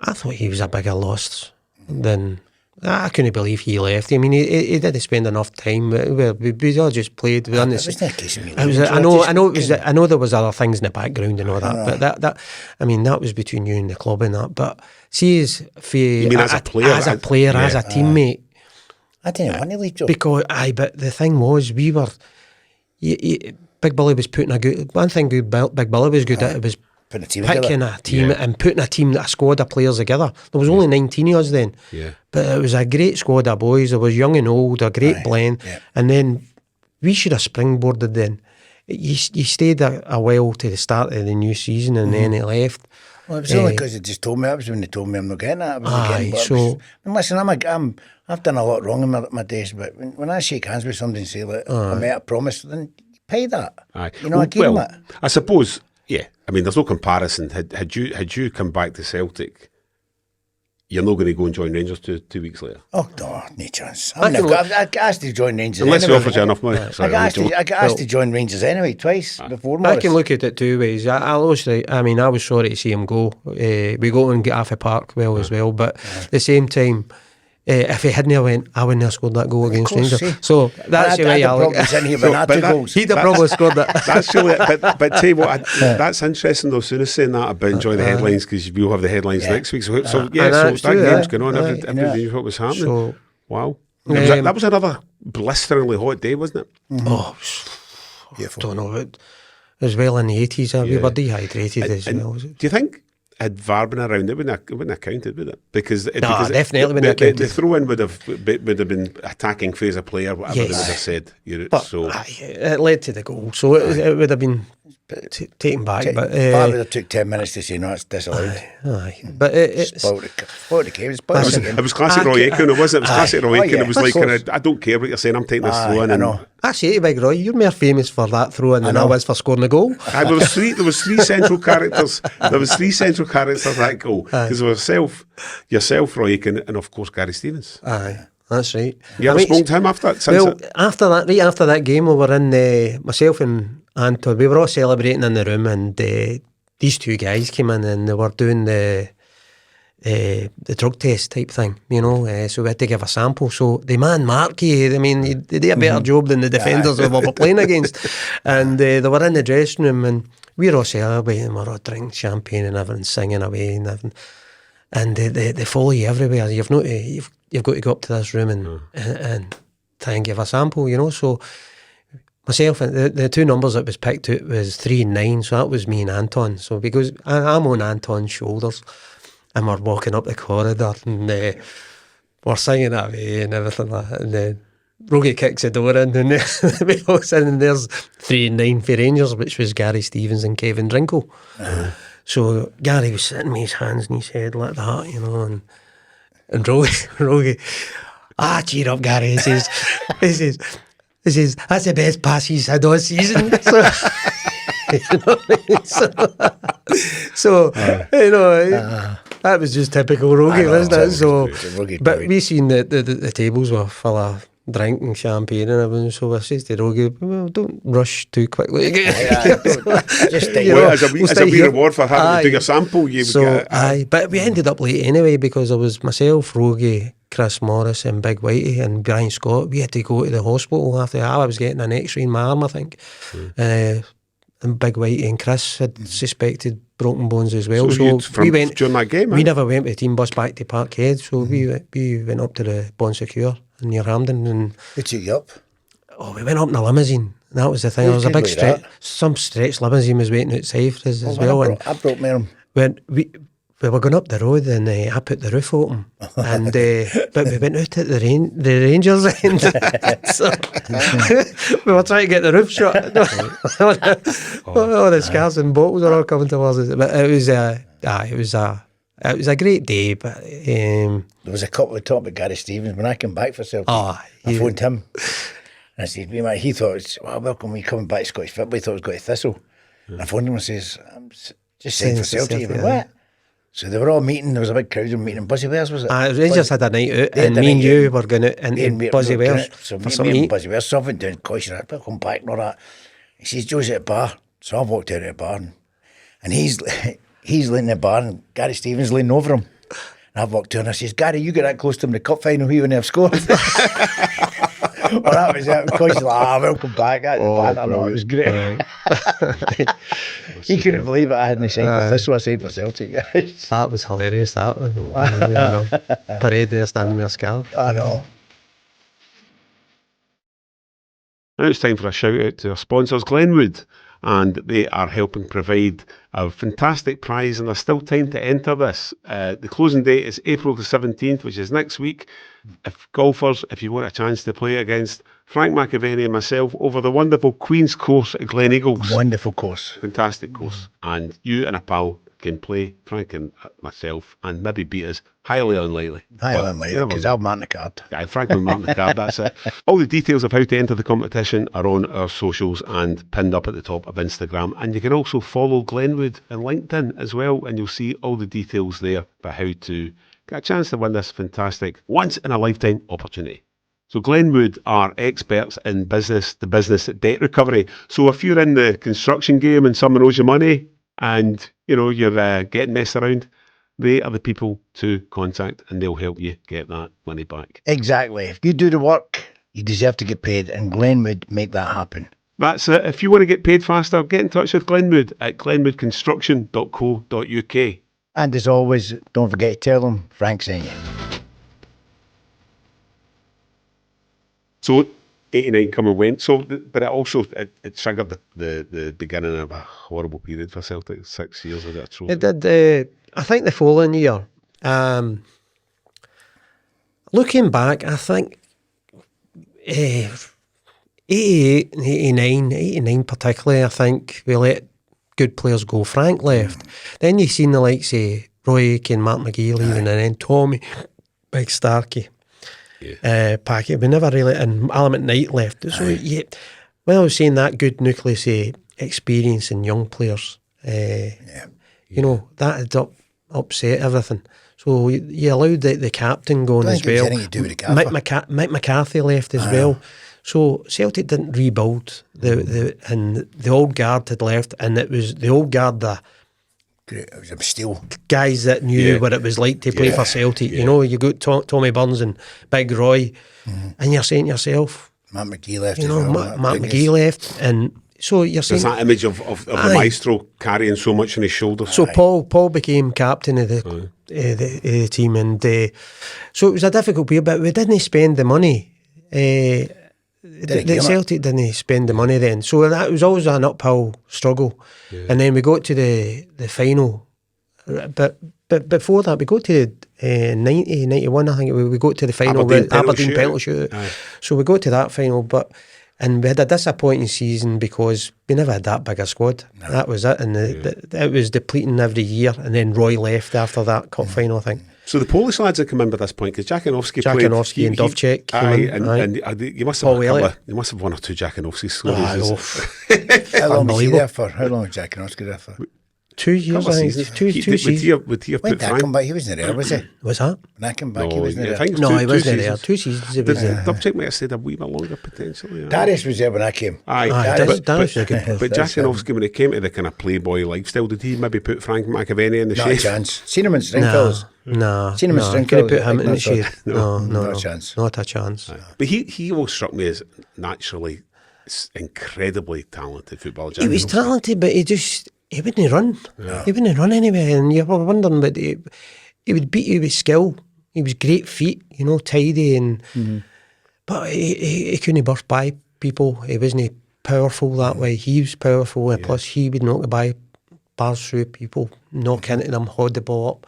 I thought he was a bigger loss than... I couldn't believe he left. I mean, he didn't spend enough time. We all just played. I know there was other things in the background and all that, but that I mean, that was between you and the club and that. But see, as a player, as a teammate, I didn't want to leave, Joe. Because but the thing was, we were. Big Billy was putting a good... One thing Big Billy was good at, it was Putting a team picking together. a team and putting a squad of players together. There was only 19 of us then. Yeah. But it was a great squad of boys. There was young and old, a great blend. Yeah. And then we should have springboarded then. You stayed a while to the start of the new season and then it left. Well, it was only because they just told me. That was when they told me I'm not getting it. I wasn't getting it. So... And listen, I've done a lot wrong in my days, but when I shake hands with somebody and say, like, I made a promise, then you pay that. Aye. You know, I give them it. I suppose, yeah. I mean, there's no comparison. Had you come back to Celtic, you're not going to go and join Rangers two weeks later. Oh, no chance. I got asked to join Rangers Unless anyway. he offers you enough money. I got asked to join Rangers anyway, twice before I Morris. can look at it two ways. I was sorry to see him go. We got and get off the park as well. But at the same time, if he hadn't went, I wouldn't have scored that goal against Rangers. So that's the way I look at it. He'd have probably scored that. That's really it. But tell you what, that's interesting though. Soon as saying that about enjoy the headlines, because we'll have the headlines next week. So that game's going on. Everybody knew what was happening. So, wow. That was another blisteringly hot day, wasn't it? Oh, beautiful. I don't know. It was well in the 80s. We were dehydrated as well. Do you think had VAR been around, it wouldn't have counted, would it? Because definitely wouldn't have counted. The throw-in would have been attacking phase of player, whatever they would have said. It led to the goal, so it would have been taken back. But VAR would have took 10 minutes to say no, it's disallowed. But it's spoiled the game. It was classic Roy Aitken, it wasn't. It was classic Roy Aitken. It was like, I don't care what you're saying. I'm taking this throw in. I know. Actually, Big Roy, you're more famous for that throw-in than I was for scoring a goal. There was three central characters. There was three central characters that goal, because there was yourself, Roy Aitken, and of course Gary Stevens. Aye, that's right. You ever spoke to him after that? Right after that game, we were in myself and Anton. We were all celebrating in the room, and these two guys came in and they were doing the drug test type thing, so we had to give a sample. So the man Markey, I mean, they did a better job than the defenders we were playing against. And they were in the dressing room and we were all celebrating, we were all drinking champagne and everything, singing away and everything. And they follow you everywhere. You've got to go up to this room and try and give a sample, So myself, the two numbers that was picked out was 3 and 9, so that was me and Anton. So because I'm on Anton's shoulders, and we're walking up the corridor and we're singing that way and everything like that. And then Rogie kicks the door in and we walk in and there's 3 and 9 for Rangers, which was Gary Stevens and Kevin Drinkle. So Gary was sitting with his hands in his head like that, and Rogie, cheer up, Gary, he says, that's the best pass he's had all season. That was just typical Rogie, wasn't it? So, but we seen the tables were full of drinking champagne and everything. So I says to Rogie, well, don't rush too quickly. As a wee reward for having to do your sample, but we ended up late anyway because there was myself, Rogie, Chris Morris and Big Whitey and Brian Scott. We had to go to the hospital after that. I was getting an X-ray in my arm, I think. And Big Whitey and Chris had suspected broken bones as well. So we went during that game. We never went with the team bus back to Parkhead, so we went up to the Bon Secure in near Hampden. And who took you up? Oh, we went up in a limousine. That was the thing. There was a big stretch. Some stretch limousine was waiting outside for us as well. I brought me on. When we were going up the road and I put the roof open and but we went out at the Rangers end. So we were trying to get the roof shut. All the scars and bottles were all coming towards us. But it was a great day. But there was a couple of talk about Gary Stevens when I came back for Celtic. I phoned him and I said, man, he thought it's welcome me coming back to Scottish football. He thought it was going to Thistle. And I phoned him and says, I'm just saying for Celtic. He went, what? So they were all meeting. There was a big crowd of meeting in Buzzywells, was it? Rangers had a night out, and me and you were going out into Buzzywells. So me and Buzzywells, something down Coyshire, I'll come back and all that. He says, Joe's at the bar. So I walked out of the bar, and he's leaning in the bar, and Gary Stevens leaning over him. And I walked down, and I says, Gary, you got that close to him in the cup final, he wouldn't have scored. Well, that was it. Coyshire, welcome back. It was great. He couldn't believe it. I hadn't signed for this, so I signed for Celtic. That was hilarious. That was parade there standing with a scarf. I know. Now it's time for a shout out to our sponsors, Glenwood, and they are helping provide a fantastic prize, and there's still time to enter this. The closing date is April the 17th, which is next week. If golfers, if you want a chance to play against Frank McAvennie and myself over the wonderful Queen's Course at Glen Eagles. Wonderful course. Fantastic course. And you and a pal can play, Frank and myself, and maybe beat us. Highly unlikely. Highly unlikely, because I'll mark the card. Yeah, Frank will mark the card, that's it. All the details of how to enter the competition are on our socials and pinned up at the top of Instagram. And you can also follow Glenwood and LinkedIn as well, and you'll see all the details there about how to get a chance to win this fantastic once-in-a-lifetime opportunity. So Glenwood are experts in business debt recovery. So if you're in the construction game and someone owes you money and you're getting messed around, they are the people to contact, and they'll help you get that money back. Exactly. If you do the work, you deserve to get paid, and Glenwood make that happen. That's it. If you want to get paid faster, get in touch with Glenwood at glenwoodconstruction.co.uk. And as always, don't forget to tell them Frank sent you. So 89 come and went. So, but it also it triggered the beginning of a horrible period for Celtic. 6 years of it. It did. I think the following year. Looking back, I think 88 and 89 particularly, I think we let good players go. Frank left. Then you seen the likes of Roy Aitken, Mark McGee leaving, and then Tommy, Big Starkey, Packett. We never really, and Alan McKnight left. So yeah, when I was saying that good nucleus of experience in young players, that had upset everything. So you allowed the captain going as well. Mike McCarthy left as well. So Celtic didn't rebuild. The old guard had left, and it was the old guard that it was a steal. Guys that knew what it was like to play for Celtic. You got Tommy Burns and Big Roy, and you're saying to yourself, Matt McGee left. Matt McGee left, and so you're saying there's that image of the maestro carrying so much on his shoulders. So Paul became captain of the team, and so it was a difficult period, but we didn't spend the money. Celtic didn't spend the money then, so that was always an uphill struggle. And then we got to the final, but before that we got to 90, 91, I think we got to the final with Aberdeen penalty shoot. So we got to that final, and we had a disappointing season because we never had that big a squad. No. That was it, and it was depleting every year. And then Roy left after that cup final, I think. So the Polish lads had come in by this point because Jakanowski played. Jakanowski and Dovcek. And you must have one or two Jakanowski stories. How long was he there for? How long was Jakanowski there for? 2 years, I think. Two seasons. When did I come back? He wasn't there, was he? Was that? When I come back, he wasn't there. He wasn't there. 2 seasons he was there. Dovcek might have stayed a wee bit longer, potentially. Darius was there when I came. Darius was a good player. But Jakanowski, when he came to the kind of playboy lifestyle, did he maybe put Frank McAvennie in the shade? Not a chance. Seen him in Stringfellas. No. Seen him in Stringfellas. Could have put him in the shade. No. Not a chance. Not a chance. But he always struck me as naturally incredibly talented footballer. He was talented, but he wouldn't run. He wouldn't run anywhere, and you were wondering, but he would beat you with skill. He was great feet, tidy, and but he couldn't burst by people. He wasn't powerful that way. He was powerful, and plus he would knock by bars through people, knock into them, hold the ball up.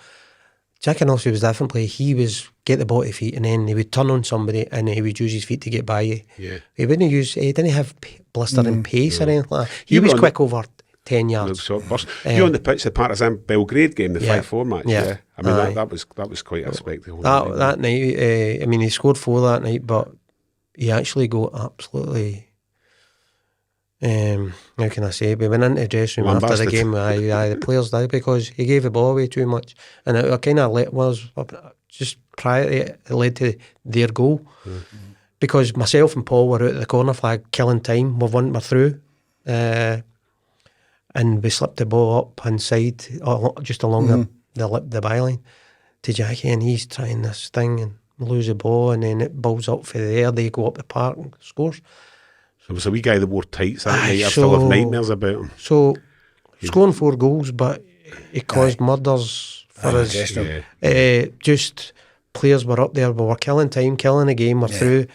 Jakanowski was differently. He was get the ball to feet, and then he would turn on somebody, and he would use his feet to get by you. Yeah. He didn't have blistering pace or anything like that. He was quick over 10 yards. You on the pitch, the Partizan Belgrade game, the 5-4 match. Yeah. I mean, that was quite a spectacle. That night, he scored 4 that night, but he actually got absolutely. How can I say? We went into the dressing room after the game. The players died because he gave the ball away too much, and it kind of was just prior to it led to their goal because myself and Paul were out at the corner flag killing time. We're through, and we slipped the ball up inside just along the byline to Jackie, and he's trying this thing and lose the ball, and then it balls up for there. They go up the park and scores. There was a wee guy that wore tights that night. I still have nightmares about him. So, scoring 4 goals, but it caused murders for us. Just players were up there, we were killing time, killing the game, we're through,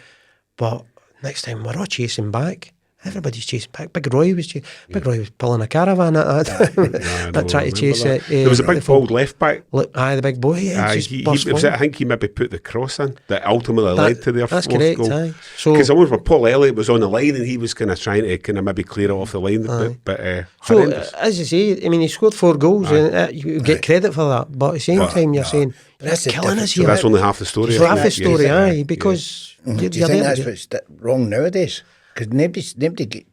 but Next time we're all chasing back. Everybody's chasing back. Big Roy was pulling a caravan at that trying to chase it. There was a big bald left back. The big boy. I think he maybe put the cross in that ultimately led to their fourth goal. Because I remember Paul Elliott was on the line and he was kind of trying to kind of maybe clear it off the line. But as you say, I mean, he scored 4 goals and you get credit for that. But at the same time, you're saying that's killing us here. So that's only half the story. It's half the story, because do you think that's what's wrong nowadays? Because nobody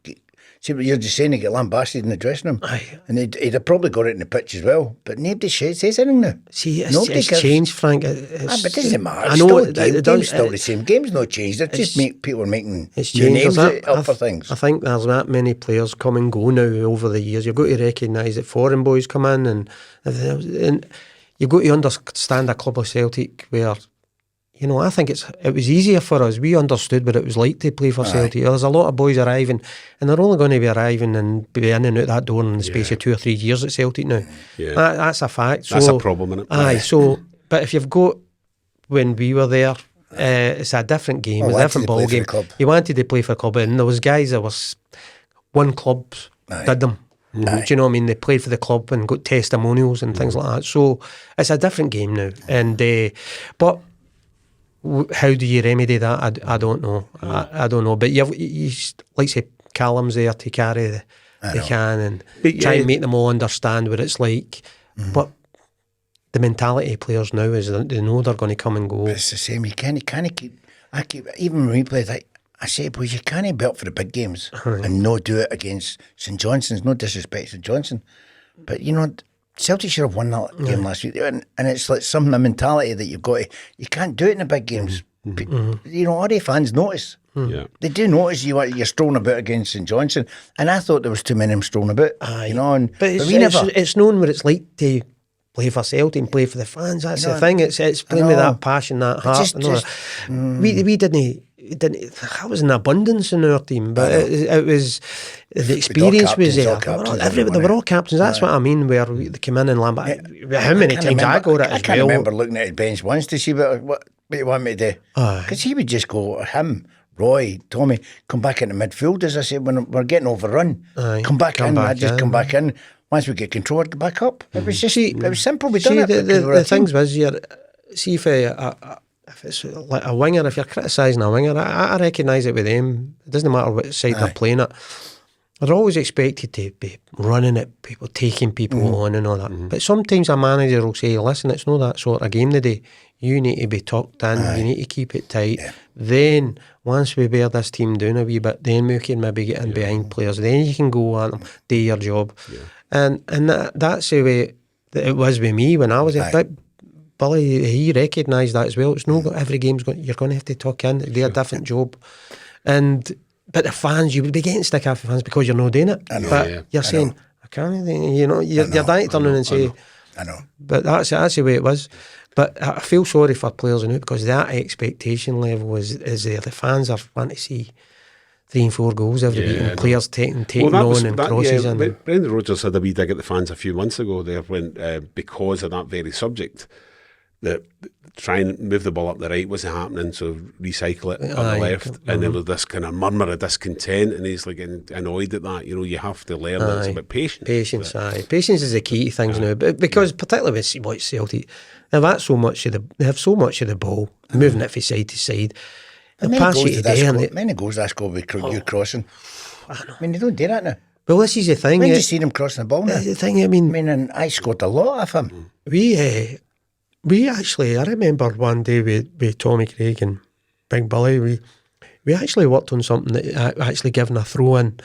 see what you're just saying, they get lambasted in the dressing room. Aye. And he'd have probably got it in the pitch as well. But nobody says anything now. See, it's changed, Frank. But it doesn't matter. I know the game's still the same. Game's not changed. It's just people are making new names up for things. I think there's that many players come and go now over the years. You've got to recognise that foreign boys come in and you've got to understand a club of Celtic where, you know, I think it was easier for us. We understood what it was like to play for Celtic. There's a lot of boys arriving, and they're only going to be arriving and be in and out that door in the space of 2 or 3 years at Celtic now. Yeah. That's a fact. That's a problem, isn't it? Aye, but if you've got, when we were there, it's a different game, a different ball game. You wanted to play for a club, and there was guys that was one club did them. Do you know what I mean? They played for the club and got testimonials and things like that. So it's a different game now. And but how do you remedy that? I don't know. I don't know. But you like say Callum's there to carry the can and try and make them all understand what it's like. But the mentality of players now is that they know they're going to come and go. But it's the same. You can't keep. Even when we played, I say, boys, you can't be up for the big games and no do it against St Johnstone's. No disrespect to St Johnstone, but you know, Celtic should have won that game last week, and it's like some mentality that you've got to. You can't do it in the big games. You know, all the fans notice. Yeah. They do notice you're strolling about against St Johnstone, and I thought there was too many of them strolling about. You know, but it's known what it's like to play for Celtic and play for the fans. That's the thing. It's playing with that passion, that heart. We didn't. That was an abundance in our team, but it was the experience was there. They were all captains. That's what I mean. Where they came in and Lambert. How many times I got it as well? I can't remember looking at his bench once to see what you want me to do. Because he would just go, him, Roy, Tommy, come back into midfield. As I said, when we're getting overrun, come back in. I'd just come back in. Once we get control, I'd go back up. It was just, it was simple. We done it. The things was, see if it's like a winger, if you're criticising a winger, I recognise it with them. It doesn't matter what side they're playing at. They're always expected to be running at people, taking people on and all that. But sometimes a manager will say, listen, it's not that sort of game today. You need to be tucked in, you need to keep it tight. Then, once we bear this team down a wee bit, then we can maybe get in behind players. Then you can go at them, do your job. And that's the way that it was with me when I was a bit. Billy, he recognised that as well. It's not every game's you're going to have to tuck in, do a different job. But the fans, you would be getting stick after fans because you're not doing it. You're saying, I can't, you know, you're dying to turn around and say, I know. But that's the way it was. But I feel sorry for players in it because that expectation level is there. The fans are wanting to see 3 and 4 goals every week, and players taking on and crosses. Brendan Rodgers had a wee dig at the fans a few months ago there when, because of that very subject, that try and move the ball up the right wasn't happening, so recycle it on the left, and there was this kind of murmur of discontent, and he's like annoyed at that. You know, you have to learn that it's about patience. Patience is the key to things now, but because particularly with watch Celtic, they have so much of the ball, moving it from side to side. They'll pass you today. Many goals that score with you crossing. I mean, they don't do that now. Well, this is the thing. When do you see them crossing the ball now? The thing, I mean, and I scored a lot of them. We actually, I remember one day with Tommy Craig and Big Billy, we actually worked on something that actually giving a throw in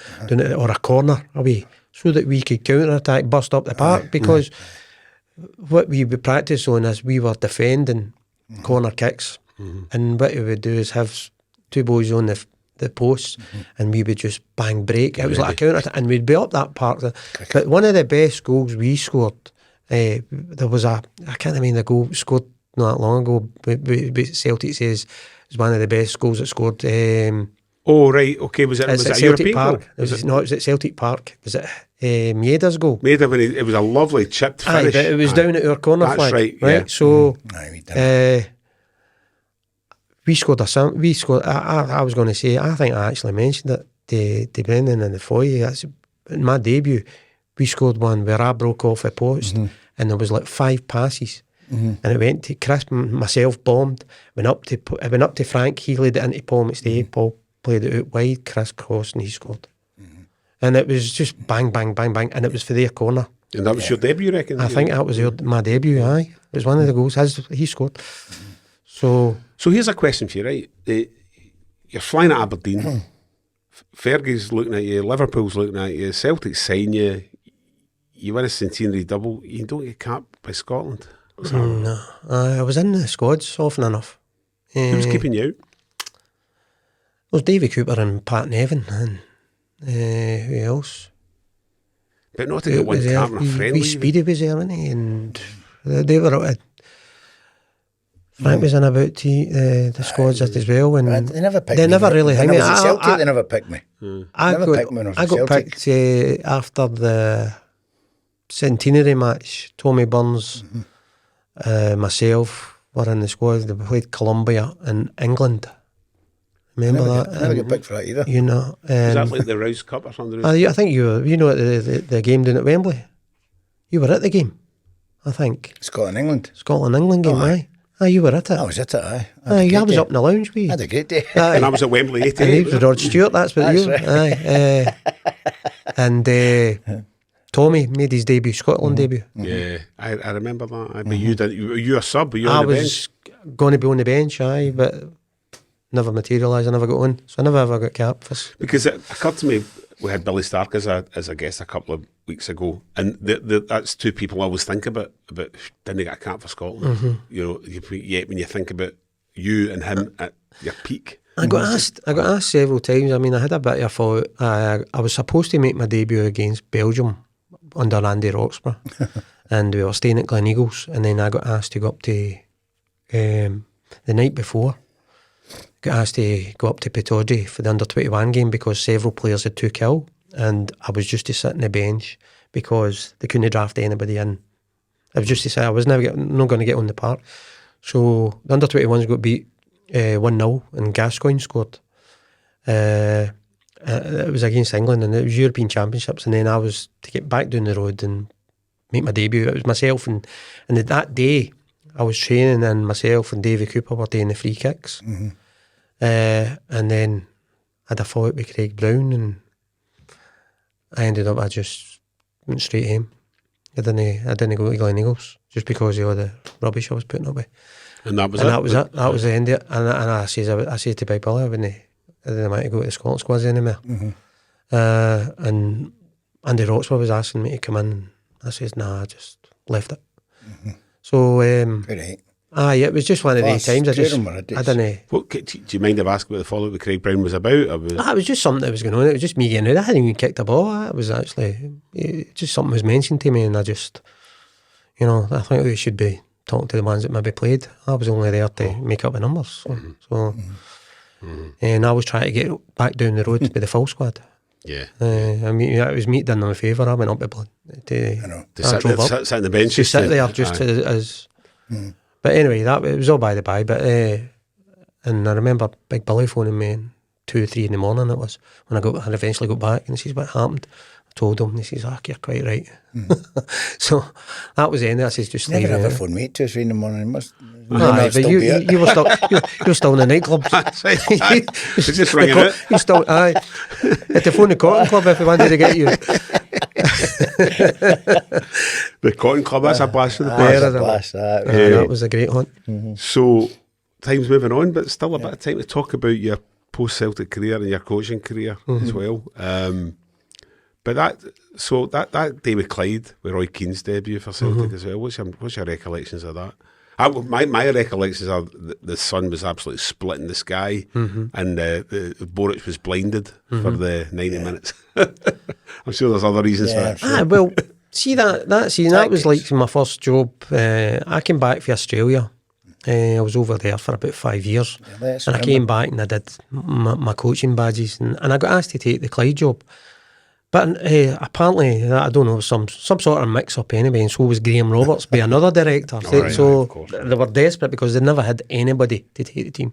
or a corner away so that we could counter-attack, bust up the park, because what we would practice on is we were defending corner kicks, and what we would do is have 2 boys on the posts, and we would just bang break. It was like a counter-attack, and we'd be up that park. But one of the best goals we scored, there was I can't remember the goal scored not that long ago, but Celtic says it was one of the best goals it scored. Oh right, okay. Was it Celtic European Park? goal? Was it at Celtic Park? Was it Maeda's goal? Maeda, when it was a lovely chipped finish. But it was down at our corner flag. That's right. So we scored I was going to say, I think I actually mentioned it to Brendan in the foyer. That's in my debut. We scored one where I broke off a post, and there was like 5 passes, and it went to Chris. Myself bombed. Went up to Frank. He laid it into Paul McStay. Paul played it out wide. Chris crossed, and he scored. And it was just bang, bang, bang, bang, and it was for their corner. And that was your debut, I reckon? I think that was my debut, aye. It was one of the goals. He scored. So here's a question for you, right? You're flying at Aberdeen. Fergie's looking at you. Liverpool's looking at you. Celtic's sign you. You win a centenary double. You don't get capped by Scotland. No. I was in the squads often enough. Who was keeping you out? It was Davy Cooper and Pat Nevin and who else? But not to get one cap in a friendly. Speedy was there, wasn't he? And they were Frank was in about the squads as well. And they never picked me. They never really picked me. Celtic, they never picked me. I got picked after the centenary match. Tommy Burns, myself were in the squad. They played Colombia in England. Remember that? I never got picked for that either. You know, was that like the Rouse Cup or something? I think you were. You know, at the game down at Wembley. You were at the game, I think. Scotland-England game, aye. Aye, you were at it. I was at it, aye. I was up in the lounge with you. I had a great day. Aye. And I was at Wembley 88. And he was Rod Stewart, that's what you were. Right. Aye. And Tommy made his debut, Scotland debut. Yeah, I remember that. But you didn't. Were you a sub? Were you I on the was going to be on the bench, aye, but never materialised. I never got on, so I never ever got capped. Because it occurred to me, we had Billy Stark as a guest a couple of weeks ago, and that's 2 people I always think about didn't they get a cap for Scotland? You know, yet when you think about you and him at your peak. I got asked several times. I mean, I had a bit of a thought. I was supposed to make my debut against Belgium under Andy Roxburgh, and we were staying at Gleneagles, and then I got asked to go up to the night before. Got asked to go up to Pittodrie for the under-21 game because several players had took ill, and I was just to sit on the bench because they couldn't draft anybody in. I was just to say I was not going to get on the park. So the under-21s got beat 1-0 and Gascoigne scored. It was against England and it was European Championships, and then I was to get back down the road and make my debut. It was myself and that day I was training, and myself and Davy Cooper were doing the free kicks. And then I had a fight with Craig Brown, and I ended up, I just went straight home. I didn't go to Gleneagles just because of all the rubbish I was putting up with. And that was it. That was the end of it. And I said to Big Billy, I didn't want to go to the Scotland squads anymore. And Andy Roxburgh was asking me to come in. I said, nah, I just left it. So, Right. Aye, it was just one of these times. I didn't. What, do you mind if I ask what the follow-up with Craig Brown was about? Or was... It was just something that was going on. It was just me getting out. I hadn't even kicked a ball. It was actually just something was mentioned to me, and I just, I think we should be talking to the ones that maybe played. I was only there to make up the numbers. And I was trying to get back down the road with the full squad. Yeah. I mean, it was me done them a favour. I went up to sit on the bench. Just sit there just as... But anyway, it was all by the by. But and I remember Big Billy phoning me 2 or 3 in the morning. It was when I eventually got back, and he says, "What happened?" I told him, and he says, "You're quite right." So that was the end. I says, "Just leave." Never ever phoned me at 2 or 3 in the morning. But you were still you're still in the nightclub. It's just ringing out. You still had to phone the Cotton Club if we wanted to get you. The Cotton Club, that's a blast for the past. That was a great hunt. So time's moving on, but still a bit of time to talk about your post-Celtic career and your coaching career as well. But that day with Clyde, with Roy Keane's debut for Celtic as well, what's your recollections of that? My recollections are the sun was absolutely splitting the sky, and Boric was blinded for the 90 minutes. I'm sure there's other reasons for that. Sure. Well, see that season, that was like my first job. I came back from Australia. I was over there for about 5 years, and I came back and I did my coaching badges, and I got asked to take the Clyde job. But apparently, I don't know, some sort of mix-up anyway, and so was Graham Roberts, be another director. So they were desperate because they never had anybody to take the team.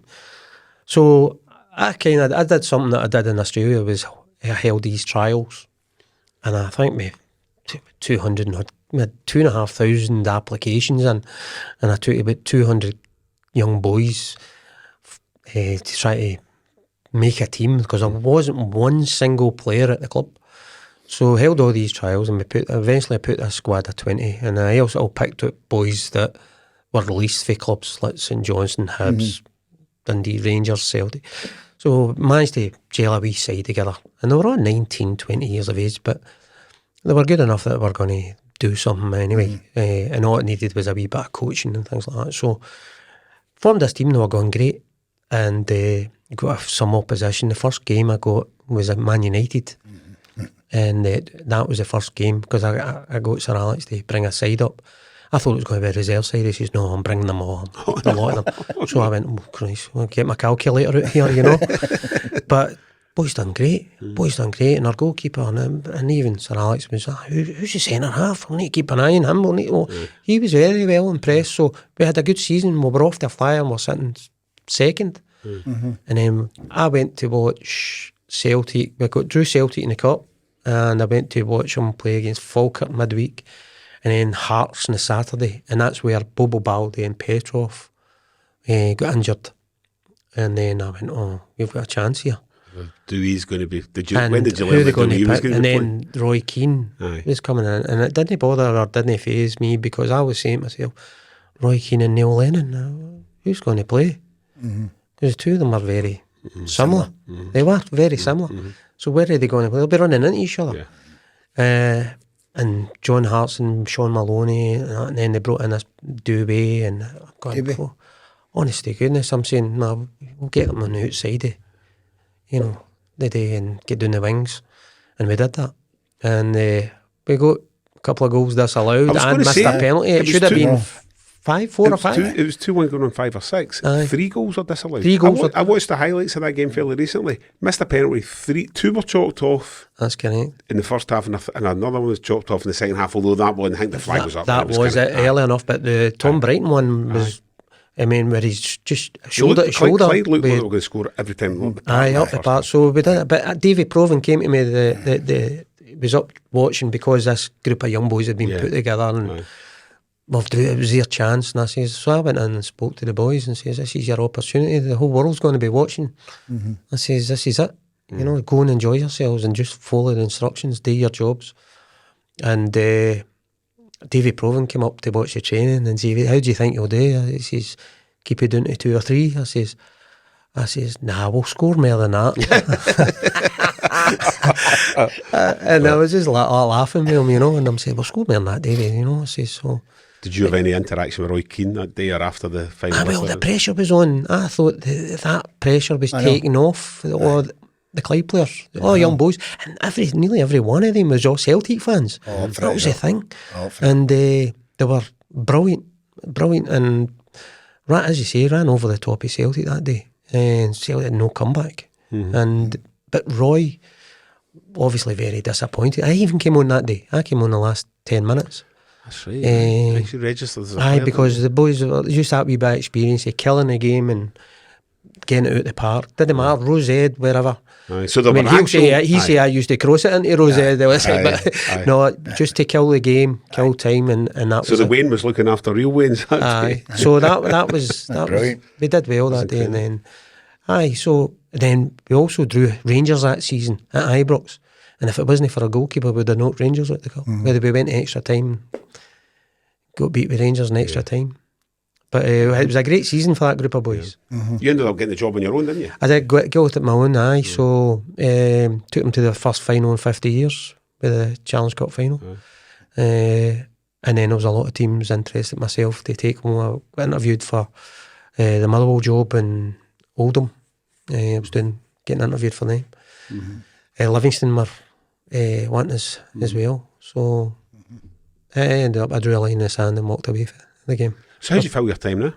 So I did something that I did in Australia, was I held these trials, and I think me 200 and we had 2,500 applications in, and I took about 200 young boys to try to make a team, because there wasn't one single player at the club. So I held all these trials, and eventually I put a squad of 20, and I also picked out boys that were released for clubs like St Johnstone, Hibs, Dundee, Rangers, Celtic. So managed to gel a wee side together, and they were all 19, 20 years of age, but they were good enough that they were going to do something anyway, and all it needed was a wee bit of coaching and things like that. So formed this team, they were going great, and got some opposition. The first game I got was at Man United, and that was the first game, because I got Sir Alex to bring a side up. I thought it was going to be a reserve side. He says, no, I'm bringing them all, a lot of them. So I went, oh Christ, I'll get my calculator out here, you know. But boys done great, and our goalkeeper, and even Sir Alex was, who's the centre half? We'll need to keep an eye on him. He was very well impressed. So we had a good season. We were off the flyer, and we're sitting second. And then I went to watch Celtic. We drew Celtic in the cup, and I went to watch them play against Falkirk midweek, and then Hearts on the Saturday, and that's where Bobo Baldi and Petrov got injured. And then I went, oh, we've got a chance here. Dewey's going to be... When did you learn that Dewey was going to be playing? Then Roy Keane was coming in, and it didn't bother or didn't faze me, because I was saying to myself, Roy Keane and Neil Lennon, who's going to play? Because the two of them are very similar. They were very similar. So where are they going to play? They'll be running into each other. And John Hartson and Sean Maloney, and then they brought in this Dewey, and going, honest to goodness, I'm saying, no, we'll get them on the outside, the day, and get down the wings. And we did that. And we got a couple of goals disallowed and missed a penalty. It should have been 4 or 5. It was 2-1 going on 5 or 6. 3 goals are disallowed. 3 goals. I watched the highlights of that game fairly recently. Missed a penalty. 2 were chalked off. That's correct. In the first half, and another one was chalked off in the second half, although that one, I think the flag was up. That was it early enough, but the Tom Brighton one was... I mean, where he's just shoulder to shoulder. Clyde looked like they were going to score every time. Up the part. So we did it. But Davy Proven came to me, he was up watching, because this group of young boys had been put together, and it was their chance. And I says, so I went in and spoke to the boys and says, this is your opportunity. The whole world's going to be watching. I says, this is it. Go and enjoy yourselves and just follow the instructions, do your jobs. And Davy Proven came up to watch the training and said, how do you think you'll do? He says, keep it down to 2 or 3. I says, nah, we'll score more than that. And I was just laughing with him, and I'm saying, we'll score more than that, Davy, I says, so. Did you have any interaction with Roy Keane that day or after the final? Well, the pressure was on. I thought that pressure was taken off. The Clyde players, all young boys, and nearly every one of them was all Celtic fans. That was the thing. And they were brilliant, and as you say, ran over the top of Celtic that day, and Celtic had no comeback. But Roy, obviously very disappointed. I even came on that day. I came on the last 10 minutes. That's right. Actually registered as a player, because the boys were just that wee bit of experience of killing the game and getting it out the park. Didn't matter, Rosed, wherever. So he say I used to cross it into Rosed, but no, just to kill the game, kill time, and that. So the Wayne was looking after real Wayne's. So that was we did well that day, and then so then we also drew Rangers that season at Ibrox, and if it wasn't for a goalkeeper, we'd have knocked Rangers out the cup. Whether we went extra time, got beat with Rangers in extra time. But it was a great season for that group of boys. You ended up getting the job on your own, didn't you? I did go at my own, so took them to the first final in 50 years with the Challenge Cup final. And then there was a lot of teams interested myself to take them. I interviewed for the Motherwell job in Oldham. I was getting interviewed for them. Livingston were wanting us as well. So I ended up, I drew a line in the sand and walked away from the game. So how do you feel your time now?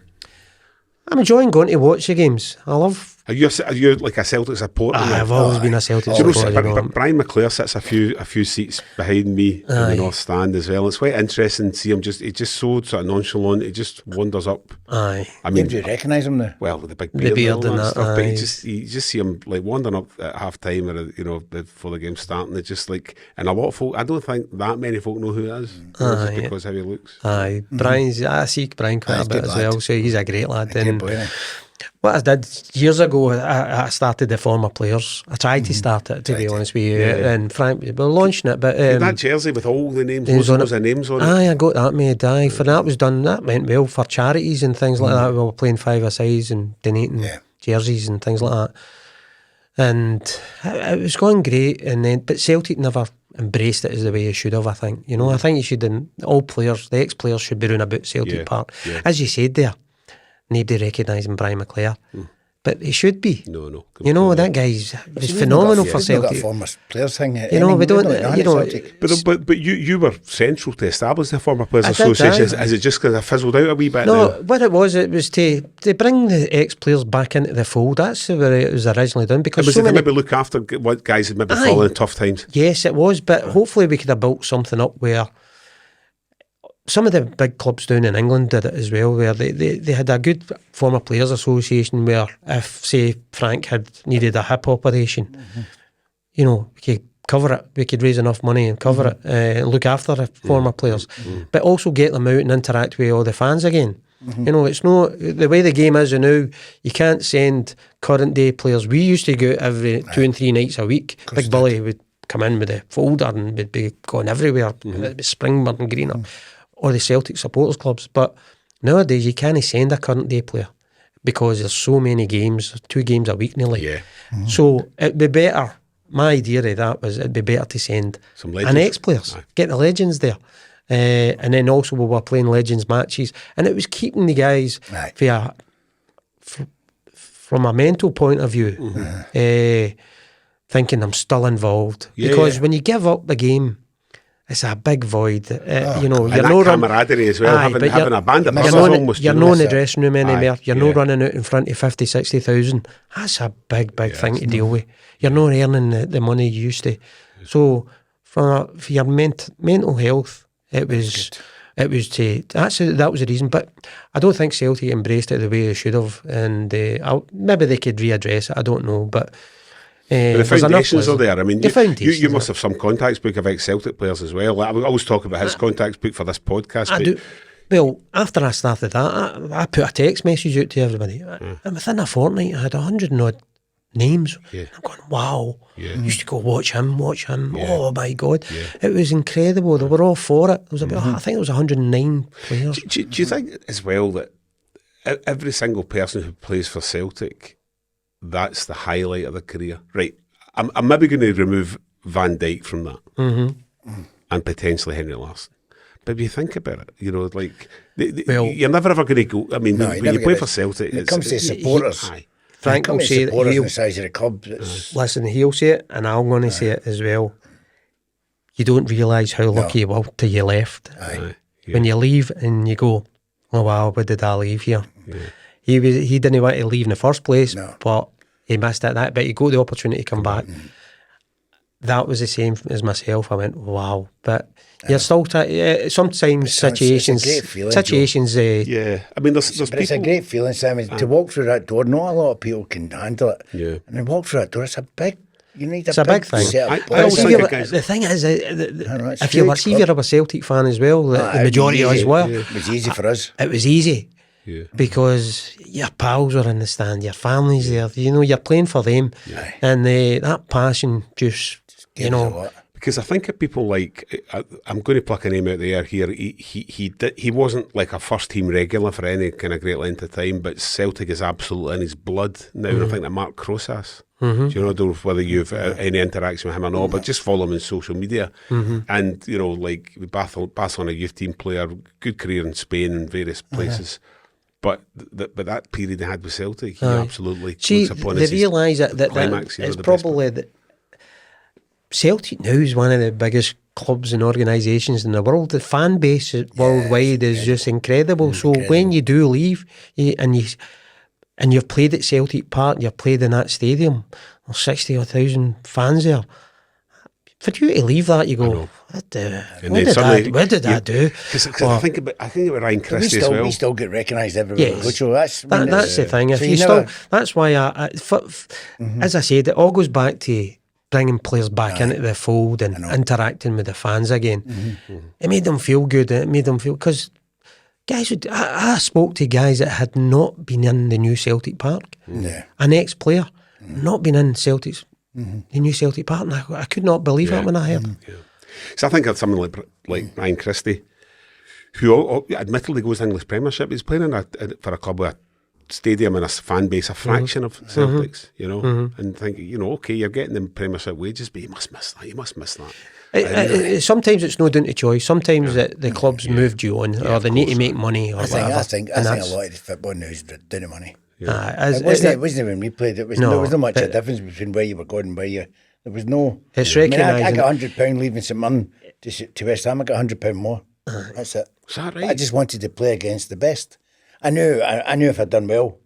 I'm enjoying going to watch the games. I love Are you like a Celtic supporter? I've always been a Celtic Do you know, supporter. but Brian McClare sits a few seats behind me in the North Stand as well. It's quite interesting to see him. He's just so sort of nonchalant. He just wanders up. Aye. I mean, do you recognise him now? well, with the big beard, beard and that, stuff. But aye. you just see him like wandering up at half time, or before the game's starting. It's just like, and a lot of folk. I don't think that many folk know who he is. Just because how he looks. Aye, I see Brian quite a bit as well, so he's a great lad. Good boy, isn't he? What I did years ago, I started the former players. I tried to start it, to be honest with you, and Frank, we were launching it, but that jersey with all the names, loads of names on it. Aye, I got that made. Aye, for that was done. That went well for charities and things like that. We were playing five-a-sides and donating jerseys and things like that, and it was going great. And then, but Celtic never embraced it as the way you should have. I think I think you should. All players, the ex-players, should be round about Celtic Park, as you said there. Nobody recognising Brian McClare, but he should be. No. That guy's phenomenal for Celtic. Not a former players thing. We don't. But you were central to establish the Former Players I Association. did, Is it just because I fizzled out a wee bit? No, now? what it was to bring the ex-players back into the fold. That's where it was originally done. Because was it to maybe look after what guys had maybe fallen in tough times? Yes, it was. But hopefully we could have built something up where some of the big clubs down in England did it as well, where they had a good former players association where if, say, Frank had needed a hip operation, we could cover it. We could raise enough money and cover it, and look after the former players, but also get them out and interact with all the fans again. It's no the way the game is now. You can't send current day players. We used to go out every 2 and 3 nights a week. Big Billy would come in with a folder and would be going everywhere, Springburn and Greenup, or the Celtic supporters clubs. But nowadays you can't send a current day player because there's so many games, 2 games a week nearly. Yeah. So it'd be better. My idea of that was it'd be better to send Some an ex-players, get the legends there. And then also we were playing legends matches, and it was keeping the guys from a mental point of view, thinking I'm still involved. Because when you give up the game, it's a big void. You're no camaraderie as well, having a band of you're not in the dressing room anymore. You're not running out in front of 50, 60,000. That's a big thing to deal with. You're not earning the money you used to. So for your mental health, that was the reason. But I don't think Celtic embraced it the way they should have, and maybe they could readdress it. I don't know, but the foundations are there. I mean, you must have have some contacts book of ex-Celtic players as well. I always talk about his contacts book for this podcast. I do. Well, after I started that, I put a text message out to everybody, and within a fortnight, I had 100 and odd names. I'm going, wow. Used to go watch him. Oh my God, it was incredible. They were all for it. There was about I think it was 109 players. Do you think as well that every single person who plays for Celtic, that's the highlight of their career? Right, I'm maybe going to remove Van Dijk from that, and potentially Henry Larsson. But if you think about it, you're never ever going to go. I mean, when you play for Celtic, when it comes to supporters. Frank will say that the size of the club. Listen, he'll say it, and I'm going to say it as well. You don't realise how lucky you were till you left. When you leave and you go, oh wow, why did I leave here? He didn't want to leave in the first place, but he missed it. But he got the opportunity to come back. That was the same as myself. I went, wow, but you're still sometimes situations. I mean, there's but it's a great feeling, Simon, to walk through that door. Not a lot of people can handle it. And then walk through that door. It's a big. You need a big thing. The thing is, if you're a Celtic fan as well, the majority of us were. It was easy for us. It was easy. Because your pals are in the stand, your family's there, you're playing for them, and that passion just because I think of people like, I'm going to pluck a name out of the air here. He wasn't like a first team regular for any kind of great length of time, but Celtic is absolutely in his blood now. And I think that Mark Crossas, do you know whether you've any interaction with him or not, but just follow him on social media. And like Barcelona youth team player, good career in Spain and various places. But that period they had with Celtic, he absolutely looks upon they realise that it's probably that Celtic now is one of the biggest clubs and organisations in the world. The fan base worldwide is just incredible. So when you do leave, and you've played at Celtic Park, you've played in that stadium, there's 60,000 fans there. For you to leave that, you go, what did I do? Because I think about Ryan Christie as well. We still get recognised everywhere. Yes. So that's the thing. If so you never, that's why as I said, it all goes back to bringing players back into the fold and interacting with the fans again. It made them feel good. It made them feel, because guys, I spoke to guys that had not been in the new Celtic Park. An ex-player, not been in Celtic's. The new Celtic Park, and I could not believe it when I heard. So I think of someone like Ryan Christie, who admittedly goes to English Premiership. He's playing for a club with a stadium and a fan base, a fraction of Celtic's, you know, and think, you know, okay, you're getting them Premiership wages, but you must miss that. You must miss that. Sometimes it's no down to choice. Sometimes the clubs moved you on, or they need to make money, or whatever. I think a lot of the football now is down to money. It wasn't when we played. There was no much a difference between where you were going and where you. There was no. It's recognised. I got £100 leaving St Mirren to West Ham. I got £100 more. That's it. Is that right? I just wanted to play against the best. I knew if I'd done well.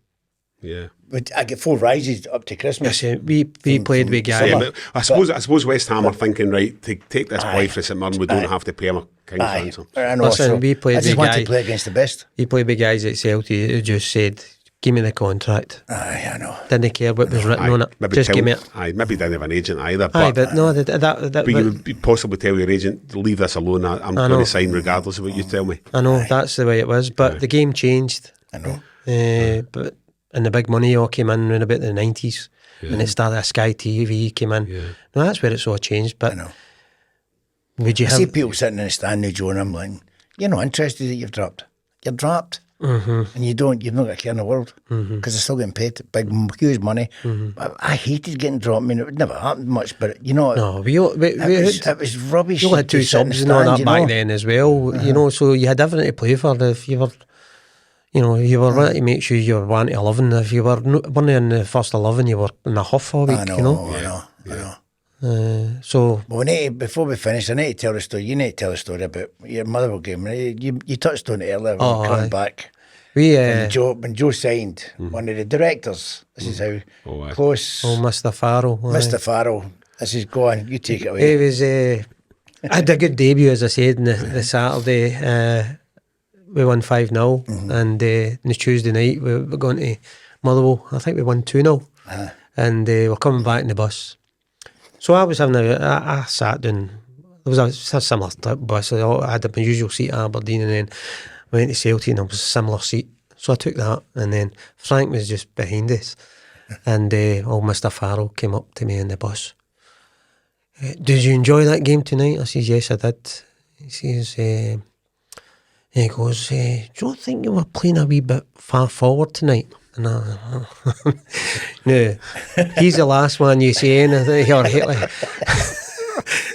Yeah. But I get 4 rises up to Christmas. Yes, we played with guys. Yeah, I suppose West Ham are thinking, right, to take this boy for St Mirren, we don't have to pay him a king's ransom. I know. Listen, we played I just with wanted guys. to play against the best. We played with guys at Celtic who just said, give me the contract. I know. Didn't care what was written on it. Just give me it. Maybe didn't have an agent either. But no, but you would possibly tell your agent, leave this alone. I'm going to sign regardless of what you tell me. I know, that's the way it was. But the game changed. I know. But and the big money all came in around about the 90s. And it started, Sky TV came in. Yeah. No, that's where it's all changed. But I know. Would you see people sitting in the stand now, Joe, and I'm like, you're not interested that you've dropped. You're dropped. And you've not got a care in the world because they're still getting paid big, huge money. I hated getting dropped. I mean, it would never happen much, but you know, it was rubbish. You had 2 subs and all that back then as well, you know, so you had everything to play for. If you were, you know, you were wanting to make sure you were 1 to 11. If you were weren't in the first 11, you were in a huff all week, I know. So well, before we finish, I need to tell the story. You need to tell the story about your Motherwell game. You touched on it earlier when we were coming back. When Joe signed, one of the directors, this is how close. Mr. Farrell. Mr. Farrell. This is, go on, you take it away. It was, I had a good debut, as I said, on the Saturday. We won 5-0, and on Tuesday night we were going to Motherwell. I think we won 2-0, and we're coming back in the bus. So I was having I sat down. There was a similar type bus. I had my usual seat at Aberdeen, and then went to Celtic, and there was a similar seat. So I took that, and then Frank was just behind us, and old Mr. Farrell came up to me in the bus. Did you enjoy that game tonight? I says, yes, I did. He says, he goes, do you think you were playing a wee bit far forward tonight? And no, he's the last one you see anything.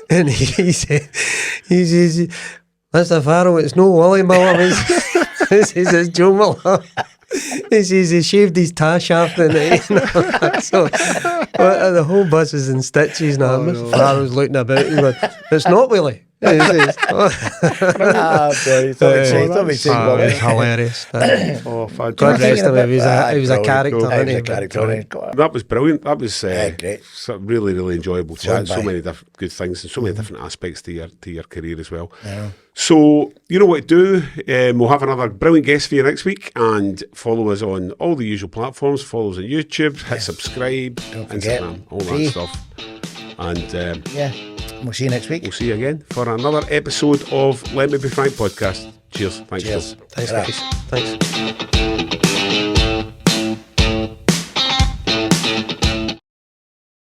And he says, Mr. Farrell, it's no Willie Miller. He says, it's Joe Miller. He says he shaved his tie shaft in it. So the whole bus is in stitches now. Mr. Farrell's looking about. He went, it's not Willie. He says, it's hilarious. Fantastic. God rest him, he was a character. That was brilliant. That was great. Really, really enjoyable chat. So many good things and so many different aspects to your career as well. Yeah. So you know what to do. We'll have another brilliant guest for you next week, and follow us on all the usual platforms. Follow us on YouTube, hit subscribe, Instagram, all that stuff. And we'll see you next week. We'll see you again for another episode of Let Me Be Frank podcast. Cheers. Thanks. Thanks, guys. Thanks.